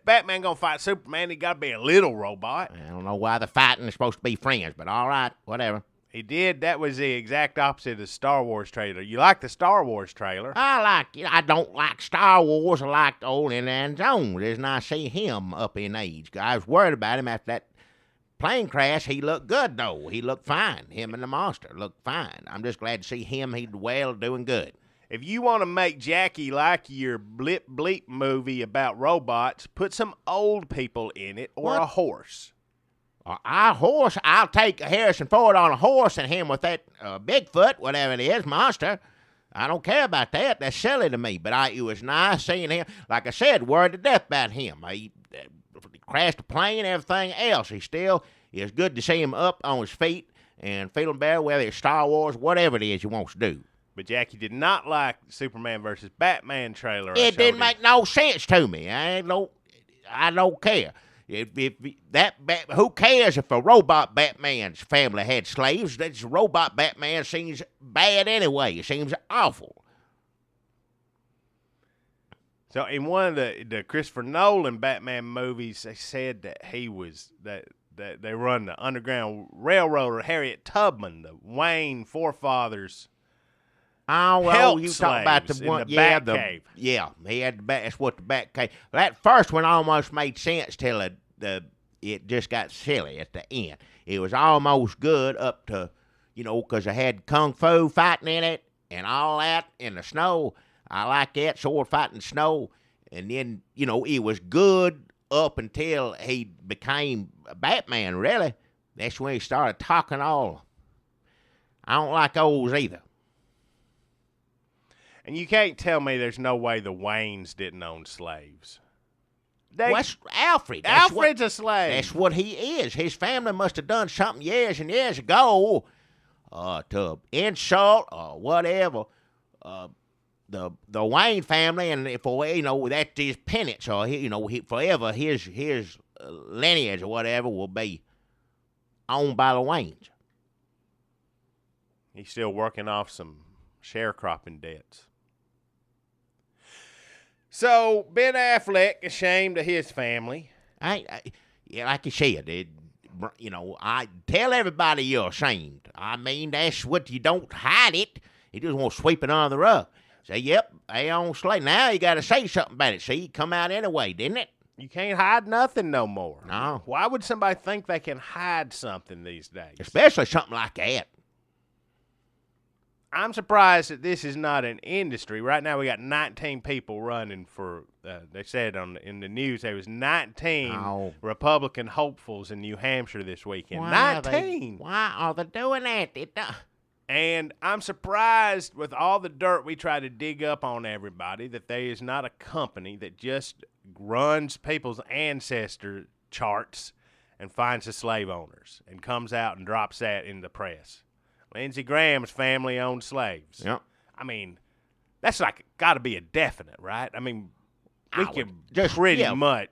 Batman going to fight Superman, he got to be a little robot. I don't know why they're fighting. They're supposed to be friends, but all right, whatever. He did. That was the exact opposite of the Star Wars trailer. You like the Star Wars trailer? I don't like Star Wars. I liked old Indiana Jones. As I see him up in age. I was worried about him after that plane crash. He looked good, though. He looked fine. Him and the monster looked fine. I'm just glad to see him. He's doing good. If you want to make Jackie like your blip bleep movie about robots, put some old people in it or a horse. A horse? I'll take Harrison Ford on a horse and him with that Bigfoot, whatever it is, monster. I don't care about that. That's silly to me. But it was nice seeing him. Like I said, worried to death about him. He crashed a plane and everything else. It's good to see him up on his feet and feeling better, whether it's Star Wars, whatever it is he wants to do. But Jackie did not like Superman versus Batman trailer. It didn't make no sense to me. I don't care. Who cares if a robot Batman's family had slaves? That robot Batman seems bad anyway. It seems awful. So in one of the Christopher Nolan Batman movies, they said that he was that they run the Underground Railroad, Harriet Tubman, the Wayne forefathers. You talk about the one, Batcave. Yeah, he had the bat. That's what the Batcave. That first one almost made sense till it just got silly at the end. It was almost good up to, 'cause I had kung fu fighting in it and all that in the snow. I like that, sword fighting in snow. And then, it was good up until he became Batman, really. That's when he started talking all. I don't like those either. And you can't tell me there's no way the Waynes didn't own slaves. What's Alfred? Alfred's a slave. That's what he is. His family must have done something years and years ago to insult or whatever the Wayne family, and that's his penance, or forever his lineage or whatever will be owned by the Waynes. He's still working off some sharecropping debts. So, Ben Affleck ashamed of his family. Yeah, like you said, I tell everybody you're ashamed. I mean, that's what you don't hide it. You just want to sweep it under the rug. Say, yep, they own slave. Now you got to say something about it. See, it come out anyway, didn't it? You can't hide nothing no more. No. Why would somebody think they can hide something these days? Especially something like that. I'm surprised that this is not an industry. Right now we got 19 people running for, they said in the news there was 19 Republican hopefuls in New Hampshire this weekend. 19! Why are they doing that? And I'm surprised with all the dirt we try to dig up on everybody that there is not a company that just runs people's ancestor charts and finds the slave owners and comes out and drops that in the press. Lindsey Graham's family owned slaves. Yep. I mean, that's like got to be a definite, right? I mean, we can much.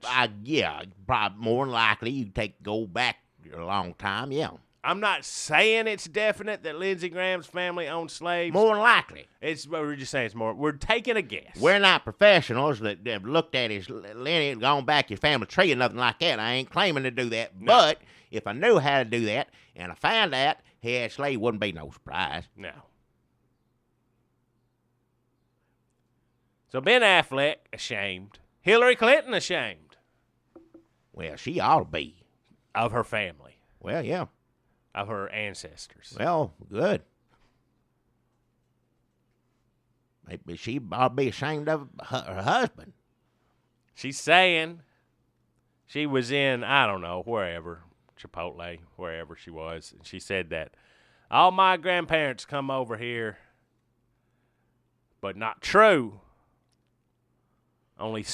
Probably more than likely you go back a long time, yeah. I'm not saying it's definite that Lindsey Graham's family owned slaves. More than likely. We're just saying it's more. We're taking a guess. We're not professionals that have looked at his lineage, gone back his family tree or nothing like that. I ain't claiming to do that. No. But if I knew how to do that and I found out he had slaves, wouldn't be no surprise. No. So Ben Affleck, ashamed. Hillary Clinton, ashamed. Well, she ought to be. Of her family. Well, yeah. Of her ancestors. Well, good. Maybe she ought to be ashamed of her husband. She's saying she was in, I don't know, wherever, Chipotle, wherever she was, and she said that all my grandparents come over here, but not true. Only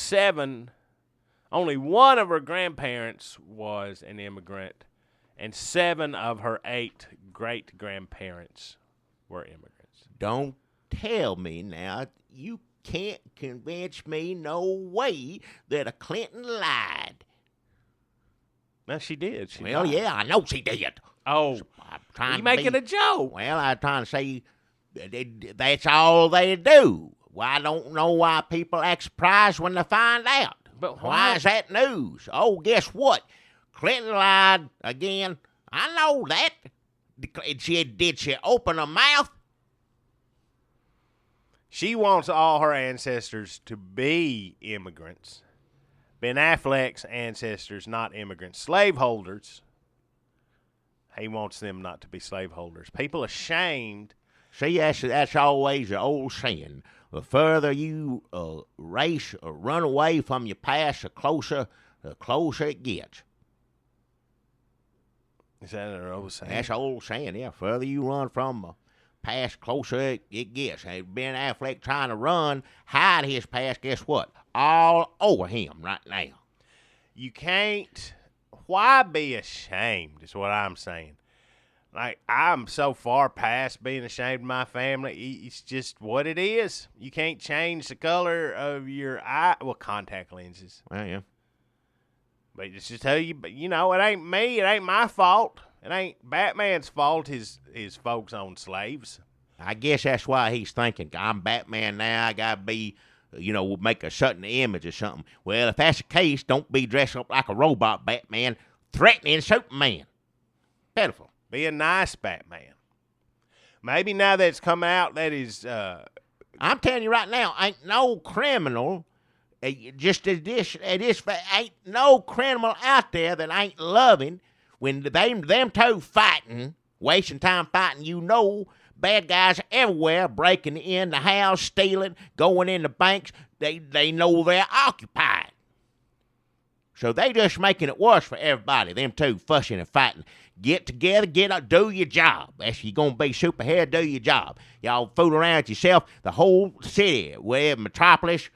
one of her grandparents was an immigrant, and 7 of her 8 great-grandparents were immigrants. Don't tell me now. You can't convince me no way that a Clinton lied. No, she did. Yeah, I know she did. Oh, you making a joke. Well, I'm trying to say that's all they do. Well, I don't know why people act surprised when they find out. But why is that news? Oh, guess what? Clinton lied again. I know that. Did she open her mouth? She wants all her ancestors to be immigrants. Ben Affleck's ancestors, not immigrants. Slaveholders. He wants them not to be slaveholders. People ashamed. See, that's always the old saying. The further you race or run away from your past, the closer it gets. Is that an old saying? That's an old saying, yeah. Further you run from the past, closer it gets. And Ben Affleck trying to hide his past, guess what? All over him right now. You can't. Why be ashamed is what I'm saying. Like, I'm so far past being ashamed of my family. It's just what it is. You can't change the color of your eye. Well, contact lenses. Well, yeah. But it's just tell you, it ain't me. It ain't my fault. It ain't Batman's fault his folks own slaves. I guess that's why he's thinking, I'm Batman now. I got to be, make a certain image or something. Well, if that's the case, don't be dressed up like a robot Batman threatening Superman. Pitiful. Be a nice Batman. Maybe now that it's come out, that is... I'm telling you right now, ain't no criminal, just as this, ain't no criminal out there that ain't loving when them two fighting wasting time fighting. You know, bad guys are everywhere, breaking in the house, stealing, going in the banks. They know they're occupied. So they just making it worse for everybody. Them two fussing and fighting. Get together, do your job. If you're going to be superhero, do your job. Y'all fool around with yourself. The whole city, wherever, metropolis,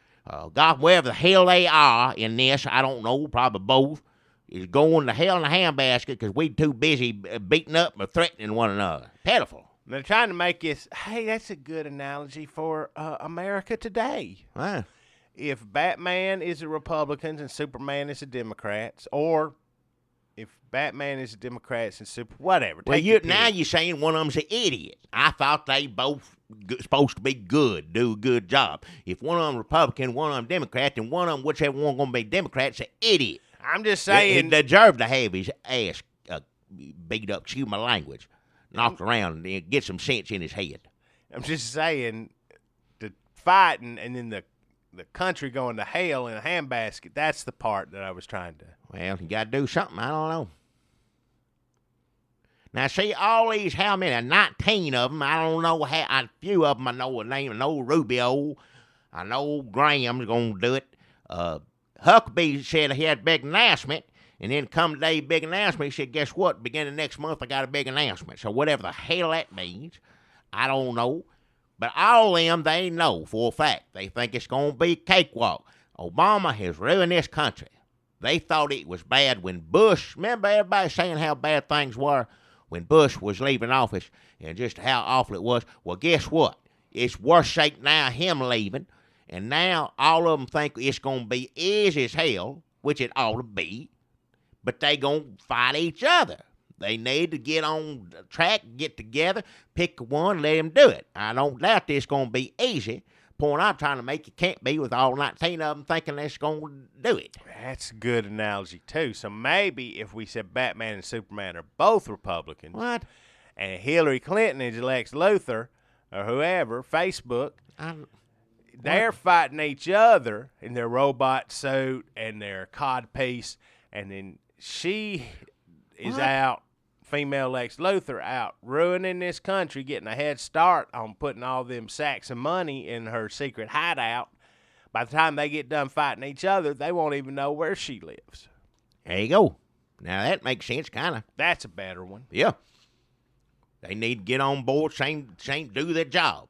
God, wherever the hell they are in this, I don't know, probably both, is going to hell in a handbasket because we too busy beating up or threatening one another. Pitiful. They're trying to make this, hey, that's a good analogy for America today. Huh. If Batman is the Republicans and Superman is the Democrats, or if Batman is the Democrats and whatever. Well, now you're saying one of them's an idiot. I thought they both supposed to be good, do a good job. If one of them Republican, one of them Democrat, then one of them, whichever one going to be Democrat's an idiot. I'm just saying. He deserved to have his ass beat up, excuse my language, knocked around and get some sense in his head. I'm just saying, the fighting and then the country going to hell in a handbasket, that's the part that I was trying to. Well, you got to do something. I don't know. Now, see, all these, how many? 19 of them. I don't know how. A few of them I know the name. I know Rubio. I know Graham's going to do it. Huckabee said he had a big announcement, and then come the day, big announcement, he said, guess what? Beginning of next month, I got a big announcement. So whatever the hell that means, I don't know. But all of them, they know for a fact. They think it's going to be a cakewalk. Obama has ruined this country. They thought it was bad when Bush, remember everybody saying how bad things were when Bush was leaving office and just how awful it was? Well, guess what? It's worse shape now, him leaving. And now all of them think it's going to be easy as hell, which it ought to be. But they going to fight each other. They need to get on the track, get together, pick one, let them do it. I don't doubt this going to be easy. Point I'm trying to make, it can't be with all 19 of them thinking they're going to do it. That's a good analogy, too. So maybe if we said Batman and Superman are both Republicans. What? And Hillary Clinton is Lex Luthor or whoever, Facebook, they're fighting each other in their robot suit and their codpiece. And then she is out. Female Lex Luthor out ruining this country, getting a head start on putting all them sacks of money in her secret hideout. By the time they get done fighting each other, they won't even know where she lives. There you go. Now that makes sense, kind of. That's a better one. Yeah. They need to get on board, same do their job.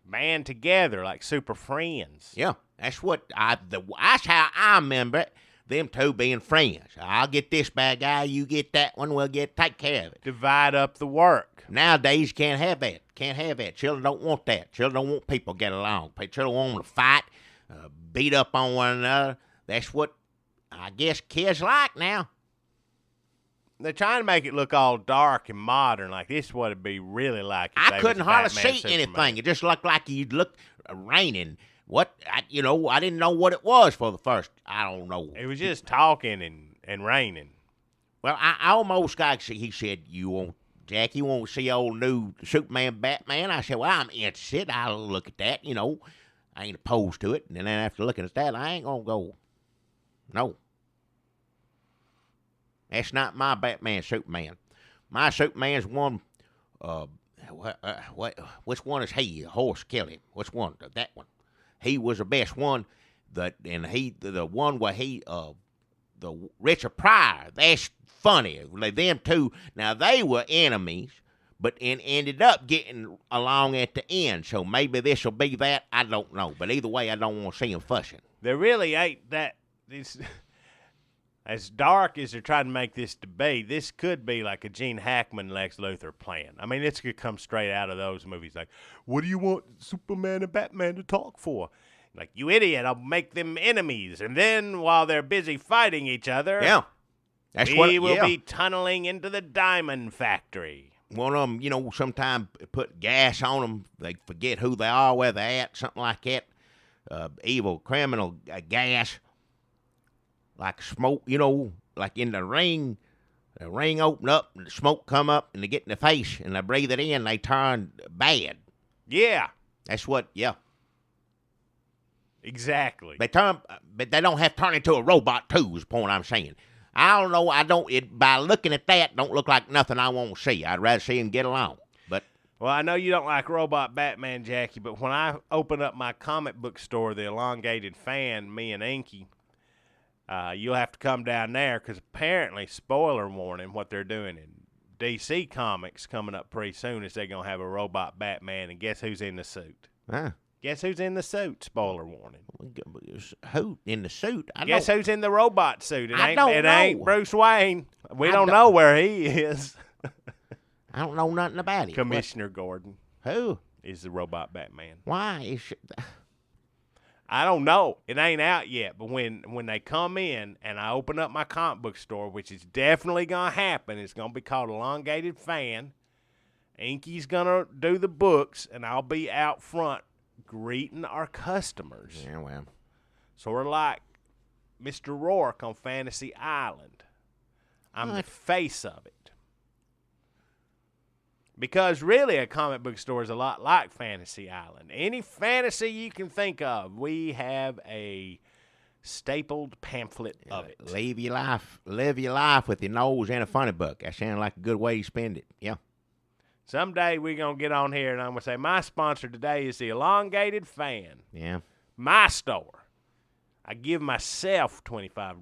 Band together like super friends. Yeah, that's that's how I remember it. Them two being friends. I'll get this bad guy, you get that one, we'll take care of it. Divide up the work. Nowadays, can't have that. Children don't want that. Children don't want people to get along. Children want to fight, beat up on one another. That's what I guess kids like now. They're trying to make it look all dark and modern, like this is what it'd be really like. I couldn't hardly see anything. It just looked like you'd look raining. I didn't know what it was for the first, I don't know. It was just talking and raining. Well, I almost got, he said, you won't see old new Superman, Batman? I said, well, I'm interested. I'll look at that, I ain't opposed to it. And then after looking at that, I ain't going to go. No. That's not my Batman, Superman. My Superman's one, which one is he? A horse killed him. Which one? That one. He was the best one, the one where the Richard Pryor. That's funny. Them two, now they were enemies, but ended up getting along at the end. So maybe this will be that. I don't know. But either way, I don't want to see them fussing. There really ain't that. As dark as they're trying to make this to be, this could be like a Gene Hackman, Lex Luthor plan. I mean, this could come straight out of those movies. Like, what do you want Superman and Batman to talk for? Like, you idiot, I'll make them enemies. And then while they're busy fighting each other, we will be tunneling into the diamond factory. One of them, sometimes put gas on them. They forget who they are, where they're at, something like that. Evil, criminal gas. Like smoke, like in the ring open up and the smoke come up and they get in the face and they breathe it in, they turn bad. Yeah. That's what, yeah. Exactly. But they don't have to turn into a robot too, is the point I'm saying. I don't know. By looking at that, don't look like nothing I want to see. I'd rather see him get along. But Well, I know you don't like Robot Batman, Jackie, but when I open up my comic book store, the Elongated Fan, me and Inky, you'll have to come down there because apparently, spoiler warning, what they're doing in DC Comics coming up pretty soon is they're going to have a Robot Batman, and guess who's in the suit? huh? Guess who's in the suit? Spoiler warning. Who in the suit? Guess who's in the robot suit? It I don't know. ain't Bruce Wayne. We I don't know where he is. I don't know nothing about it. Commissioner Gordon Who? is the Robot Batman. Why? I don't know. It ain't out yet. But when they come in and I open up my comic book store, which is definitely going to happen, it's going to be called Elongated Fan. Inky's going to do the books, and I'll be out front greeting our customers. Yeah, well. Sort of like Mr. Rourke on Fantasy Island. I'm the face of it. Because really a comic book store is a lot like Fantasy Island. Any fantasy you can think of, we have a stapled pamphlet of it. Live your life with your nose in a funny book. That sounds like a good way to spend it. Yeah. Someday we're going to get on here and I'm going to say, my sponsor today is the Elongated Fan. Yeah. My store. I give myself $25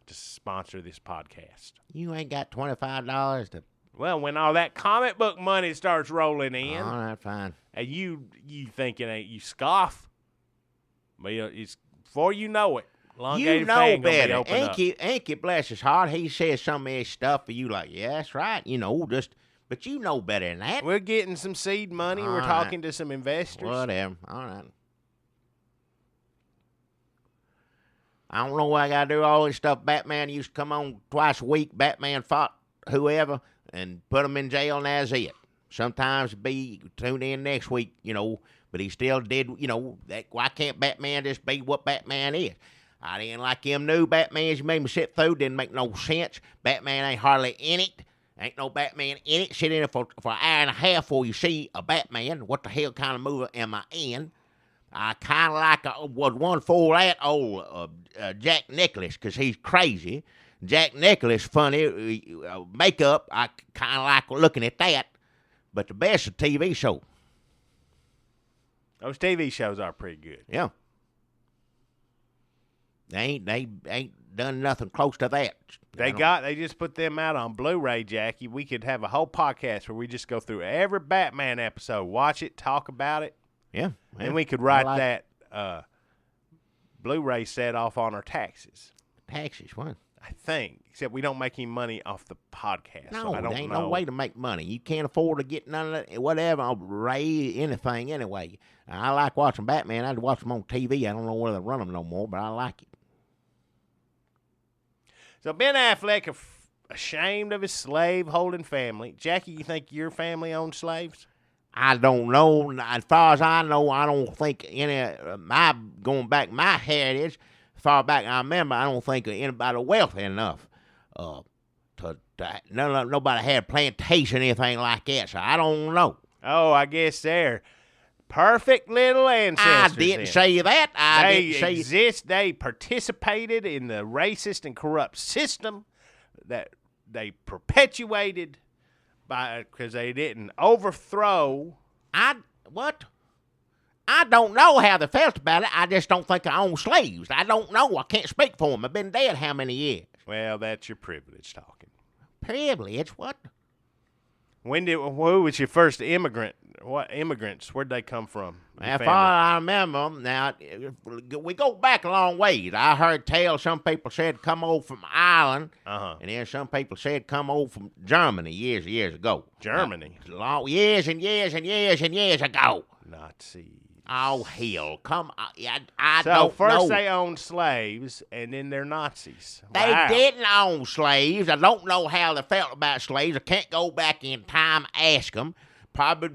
to sponsor this podcast. You ain't got $25 to. Well, when all that comic book money starts rolling in, All right, fine. and you think it ain't, you scoff. But it's before you know it, Elongated You know Fan gonna be better. opened up. Inky, bless his heart, he says some of his stuff, and you like, yeah, that's right. But you know better than that. We're getting some seed money. All We're right. talking to some investors. Whatever. All right. I don't know why I got to do all this stuff. Batman used to come on twice a week. Batman fought whoever and put him in jail, and that's it. Sometimes tune in next week, but he still did, why can't Batman just be what Batman is? I didn't like him new Batmans you made me sit through. Didn't make no sense. Batman ain't hardly in it. Ain't no Batman in it. Sit in it for an hour and a half before you see a Batman. What the hell kind of movie am I in? I kind of like was one for that old Jack Nicklaus because he's crazy. Jack Nicklaus, funny makeup. I kind of like looking at that. But the best is TV show. Those TV shows are pretty good. Yeah. They ain't done nothing close to that. They just put them out on Blu-ray, Jackie. We could have a whole podcast where we just go through every Batman episode, watch it, talk about it. Yeah. And we could write that Blu-ray set off on our taxes. Taxes, what? I think. Except we don't make any money off the podcast. No, so I don't there ain't know. no way to make money. You can't afford to get none of that, whatever, I'll raise anything anyway. I like watching Batman. I watch them on TV. I don't know whether they run them no more, but I like it. So Ben Affleck ashamed of his slave-holding family. Jackie, you think your family owned slaves? I don't know. As far as I know, I don't think going back my heritage, as far back I remember, I don't think anybody wealthy enough nobody had plantation or anything like that. So I don't know. Oh, I guess they're perfect little ancestors. I didn't say that. They participated in the racist and corrupt system that they perpetuated because they didn't overthrow. I don't know how they felt about it. I just don't think I own slaves. I don't know. I can't speak for them. I've been dead how many years? Well, that's your privilege talking. Privilege? What? Who was your first immigrant? What immigrants? Where'd they come from? As far as I remember, now, we go back a long ways. I heard tell some people said come over from Ireland, and then some people said come over from Germany years and years ago. Germany? Years and years and years and years ago. Nazis. Oh, hell. Come on. So don't first know. they owned slaves, and then they're Nazis. They Wow. didn't own slaves. I don't know how they felt about slaves. I can't go back in time and ask them. Probably,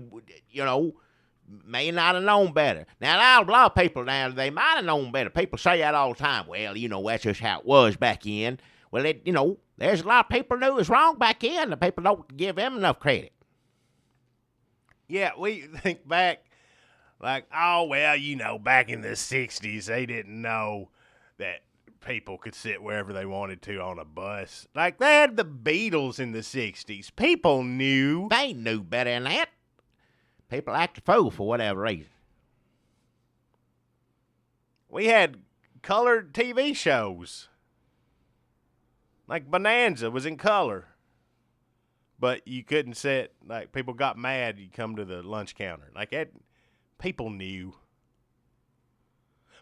may not have known better. Now, a lot of people now, they might have known better. People say that all the time. Well, that's just how it was back in. Well, there's a lot of people knew it was wrong back then. The people don't give them enough credit. Yeah, we think back like, back in the 60s, they didn't know that people could sit wherever they wanted to on a bus. Like, they had the Beatles in the 60s. People knew. They knew better than that. People act a fool for whatever reason. We had colored TV shows. Like Bonanza was in color. But you couldn't sit, like, people got mad, you come to the lunch counter. Like, that, people knew.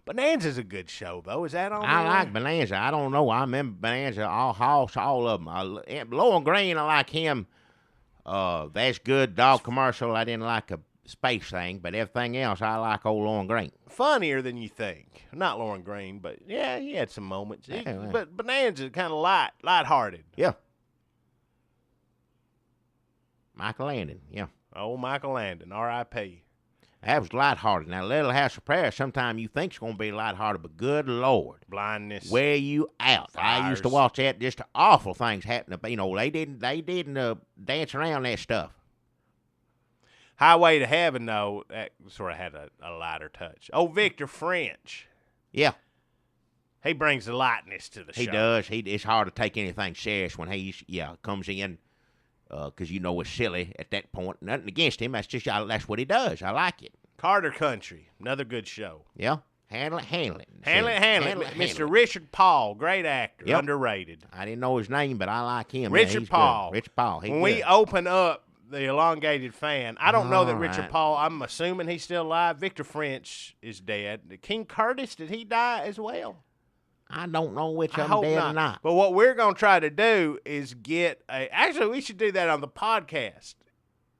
Bonanza's a good show, though. Is that on I there? like Bonanza. I don't know. I remember Bonanza, all of them. Lauren Green, I like him. That's good. Dog commercial. I didn't like a space thing, but everything else, I like old Lauren Green. Funnier than you think. Not Lauren Green, but yeah, he had some moments. Yeah. But Bonanza kind of lighthearted. Yeah. Michael Landon, yeah. Old Michael Landon, R.I.P. That was lighthearted. Now, Little House of Prayer, sometimes you think it's going to be lighthearted, but good Lord. Blindness. Wear you out. Fires. I used to watch that. Just awful things happening. You know, they didn't dance around that stuff. Highway to Heaven, though, that sort of had a lighter touch. Oh, Victor French. Yeah. He brings the lightness to the show. He does. It's hard to take anything serious when he comes in. Because you know it's silly at that point. Nothing against him. That's what he does. I like it. Carter Country, another good show. Yeah. Handle it. Handle it. Mr. Richard Paul, great actor, Yep. underrated. I didn't know his name, but I like him. Richard Paul. Richard Paul. When we open up the elongated fan, I don't know that All Richard right. Paul, I'm assuming he's still alive. Victor French is dead. King Curtis, did he die as well? I don't know which I of them hope dead not. or not. But what we're going to try to do is get actually, we should do that on the podcast.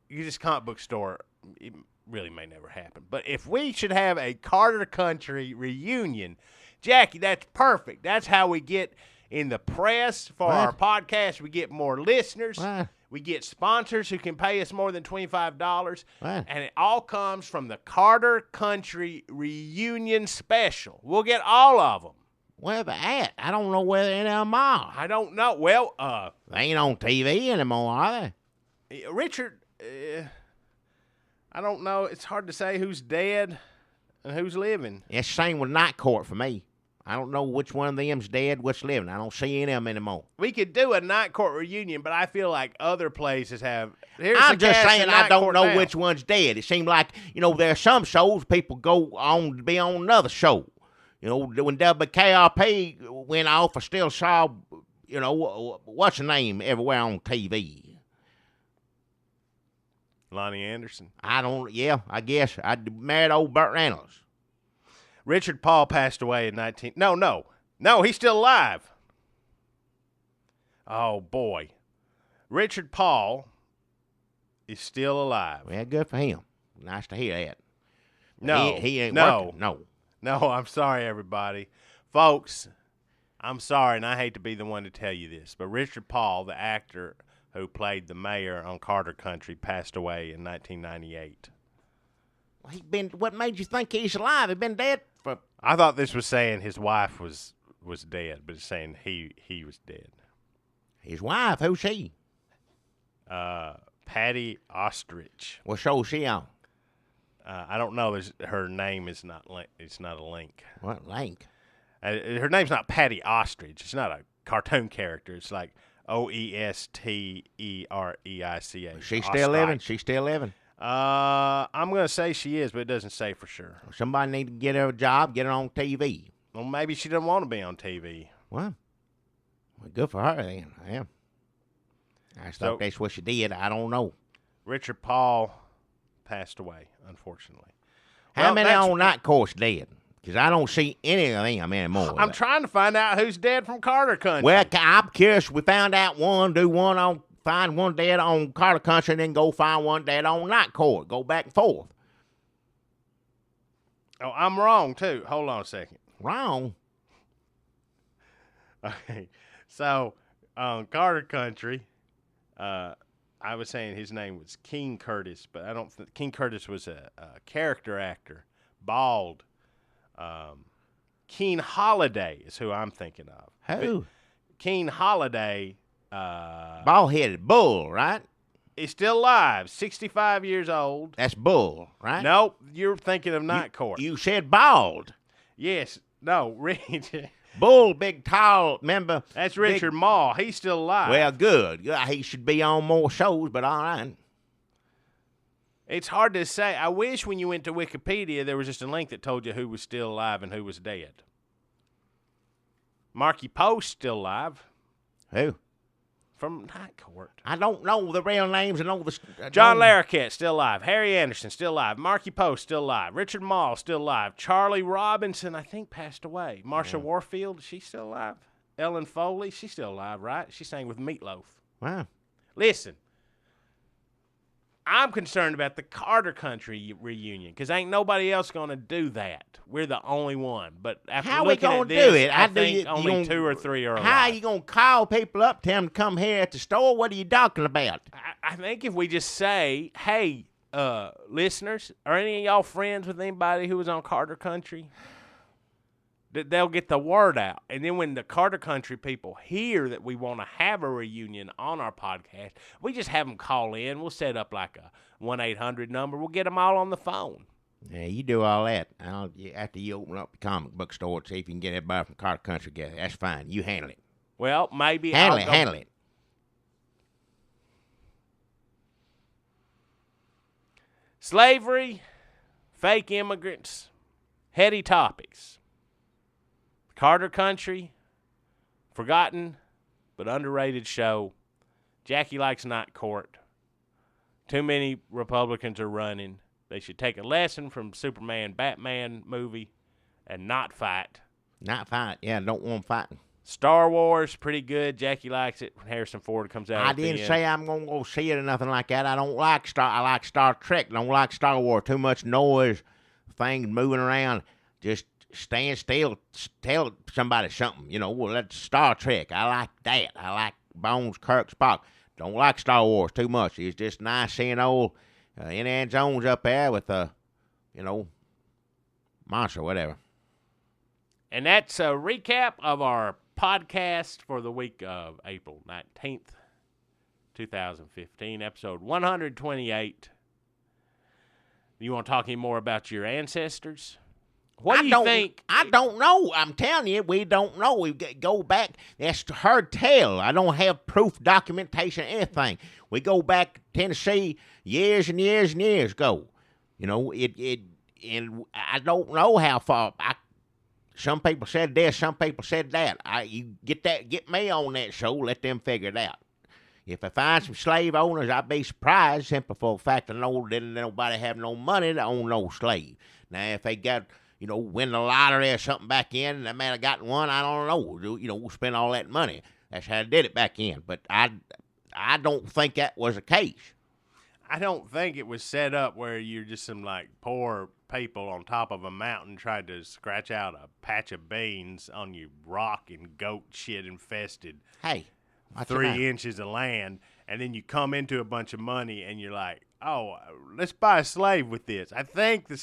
This comic book store, it really may never happen. But if we should have a Carter Country reunion, Jackie, that's perfect. That's how we get in the press for our podcast. We get more listeners. What? We get sponsors who can pay us more than $25. What? And it all comes from the Carter Country reunion special. We'll get all of them. Where they at? I don't know where they are. I don't know. Well, They ain't on TV anymore, are they? Richard, I don't know. It's hard to say who's dead and who's living. It's the same with Night Court for me. I don't know which one of them's dead, which living. I don't see any of them anymore. We could do a Night Court reunion, but I feel like other places have. I'm just saying I don't know now. which one's dead. It seems like, there are some shows people go on to be on another show. When WKRP went off, I still saw, what's the name everywhere on TV. Lonnie Anderson. I guess. I married old Burt Reynolds. Richard Paul passed away in No, he's still alive. Oh, boy. Richard Paul is still alive. Well, good for him. Nice to hear that. No, he ain't no. working. No. No, I'm sorry, everybody. Folks, I'm sorry, and I hate to be the one to tell you this, but Richard Paul, the actor who played the mayor on Carter Country, passed away in 1998. What made you think he's alive? He's been dead for... I thought this was saying his wife was dead, but it's saying he was dead. His wife, who's she? Hattie Ostrich. What show is she on? I don't know. Her name is not. It's not a link. What link? Her name's not Patty Ostrich. It's not a cartoon character. It's like Oestrereica. She's still living? She's still living? I'm gonna say she is, but it doesn't say for sure. Somebody need to get her a job, get her on TV. Well, maybe she doesn't want to be on TV. Well, good for her then. Yeah. I thought that's what she did. I don't know. Richard Paul passed away, unfortunately. How many on Night Court's dead? Because I don't see any of them anymore. I'm trying to find out who's dead from Carter Country. Well, I'm curious. We found out one, find one dead on Carter Country, and then go find one dead on Night Court. Go back and forth. Oh, I'm wrong, too. Hold on a second. Wrong? Okay. So, on Carter Country, I was saying his name was King Curtis, but I don't think King Curtis was a character actor, bald. Keen Holiday is who I'm thinking of. Who? Keen Holiday. Bald-headed Bull, right? He's still alive, 65 years old. That's Bull, right? Nope, you're thinking of Night Court. You said bald. Yes. No, Rich. Bull, big, tall member. That's Richard Mall. He's still alive. Well, good. He should be on more shows, but all right. It's hard to say. I wish when you went to Wikipedia, there was just a link that told you who was still alive and who was dead. Marky Post still alive. Who? From Night Court. I don't know the real names. I know the... John Larroquette, still alive. Harry Anderson, still alive. Marky Post, still alive. Richard Mall, still alive. Charlie Robinson, I think, passed away. Marsha Warfield, she's still alive. Ellen Foley, she's still alive, right? She sang with Meatloaf. Wow. Listen, I'm concerned about the Carter Country reunion because ain't nobody else going to do that. We're the only one. But after how looking we gonna at this, do it? I think only 2 or 3 are alive. How you going to call people up, tell them to come here at the store? What are you talking about? I think if we just say, hey, listeners, are any of y'all friends with anybody who was on Carter Country? They'll get the word out. And then when the Carter Country people hear that we want to have a reunion on our podcast, we just have them call in. We'll set up like a 1-800 number. We'll get them all on the phone. Yeah, you do all that. After you open up the comic book store, see if you can get everybody from Carter Country together. That's fine. You handle it. Well, maybe handle it. Slavery, fake immigrants, heady topics. Carter Country, forgotten but underrated show. Jackie likes Night Court. Too many Republicans are running. They should take a lesson from Superman, Batman movie and not fight. Not fight. Yeah, don't want fighting. Star Wars, pretty good. Jackie likes it when Harrison Ford comes out. I didn't say I'm going to go see it or nothing like that. I like Star Trek. I don't like Star Wars. Too much noise, things moving around. Just stand still, tell somebody something. Well, that's Star Trek. I like that. I like Bones, Kirk, Spock. Don't like Star Wars too much. It's just nice seeing old Indiana Jones up there with monster, whatever. And that's a recap of our podcast for the week of April 19th, 2015, episode 128. You want to talk any more about your ancestors? What do you think? I don't know. I'm telling you, we don't know. We go back. That's her tale. I don't have proof, documentation, anything. We go back to Tennessee years and years and years ago. And I don't know how far. Some people said this, some people said that. You get me on that show, let them figure it out. If I find some slave owners, I'd be surprised simply for the fact that didn't nobody have no money to own no slave. Now, if they got, win the lottery or something back in, and they might have gotten one, I don't know. Spend all that money. That's how they did it back in. But I don't think that was the case. I don't think it was set up where you're just some, poor people on top of a mountain tried to scratch out a patch of beans on your rock and goat shit infested. Hey. 3 inches of land, and then you come into a bunch of money, and you're like, oh, let's buy a slave with this. I think the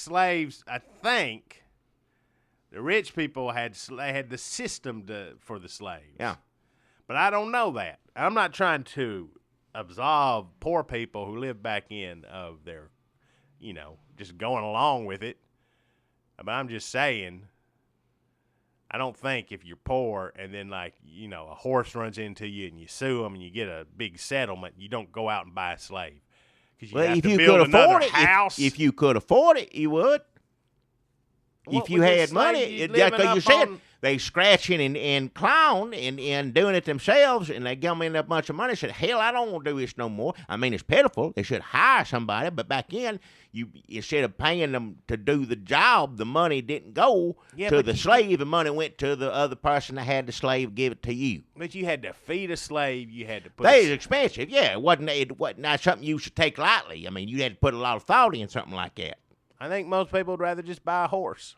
rich people had the system for the slaves. Yeah. But I don't know that. I'm not trying to absolve poor people who live back in of their, just going along with it. But I'm just saying, I don't think if you're poor and then, a horse runs into you and you sue them and you get a big settlement, you don't go out and buy a slave. Because you have to build another house. If you could afford it, you would. If you had money, because you said they scratching and clawing and doing it themselves, and they give me a bunch of money. Said, hell, I don't want to do this no more. I mean, it's pitiful. They should hire somebody, but back in, instead of paying them to do the job, the money didn't go to the slave. The money went to the other person that had the slave give it to you. But you had to feed a slave. You had to put. That is expensive. Yeah, it wasn't not something you should take lightly. I mean, you had to put a lot of thought in something like that. I think most people would rather just buy a horse.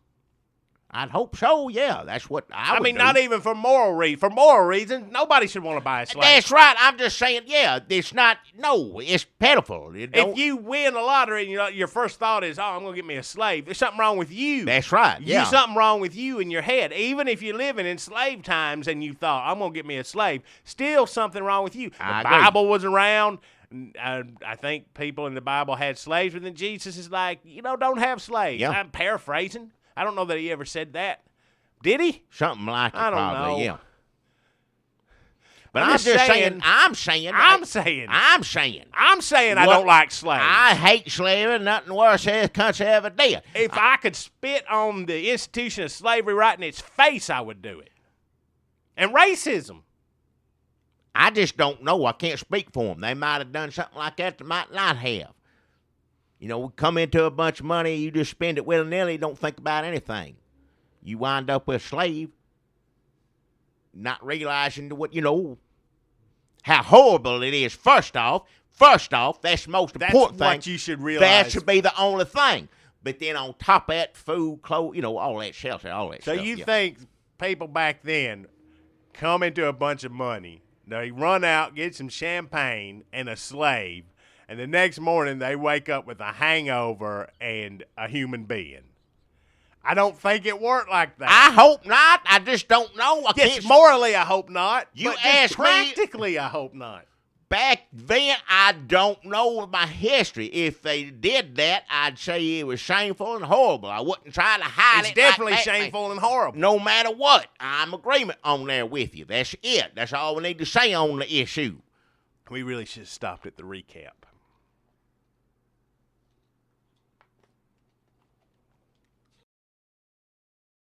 I'd hope so, yeah. That's what I would do. Not even for moral reasons. For moral reasons, nobody should want to buy a slave. That's right. I'm just saying, yeah, it's pitiful. If you win a lottery and your first thought is, I'm going to get me a slave, there's something wrong with you. That's right, yeah. There's something wrong with you in your head. Even if you're living in slave times and you thought, I'm going to get me a slave, still something wrong with you. The Bible was around. I think people in the Bible had slaves, but then Jesus is like, don't have slaves. Yeah. I'm paraphrasing. I don't know that he ever said that, Did he? Something like it, I don't probably, know. yeah. But I'm I'm just just saying- saying, I'm saying, I What- don't like slaves. I hate slavery. Nothing worse this country ever did. If I could spit on the institution of slavery right in its face, I would do it. And racism. I just don't know. I can't speak for them. They might have done something like that. They might not have. You know, we come into a bunch of money, you just spend it willy-nilly, don't think about anything. You wind up with a slave, not realizing what, how horrible it is. First off, that's the most important thing. That's what you should realize. That should be the only thing. But then on top of that, food, clothes, all that shelter, all that So stuff. you think people back then come into a bunch of money, they run out, get some champagne and a slave, and the next morning they wake up with a hangover and a human being? I don't think it worked like that. I hope not. I just don't know. Yes, morally, I hope not. You but just asked me- practically, I hope not. Back then, I don't know my history. If they did that, I'd say it was shameful and horrible. I wouldn't try to hide It's it. definitely like that, shameful and horrible. No matter what, I'm agreement on there with you. That's it. That's all we need to say on the issue. We really should have stopped at the recap.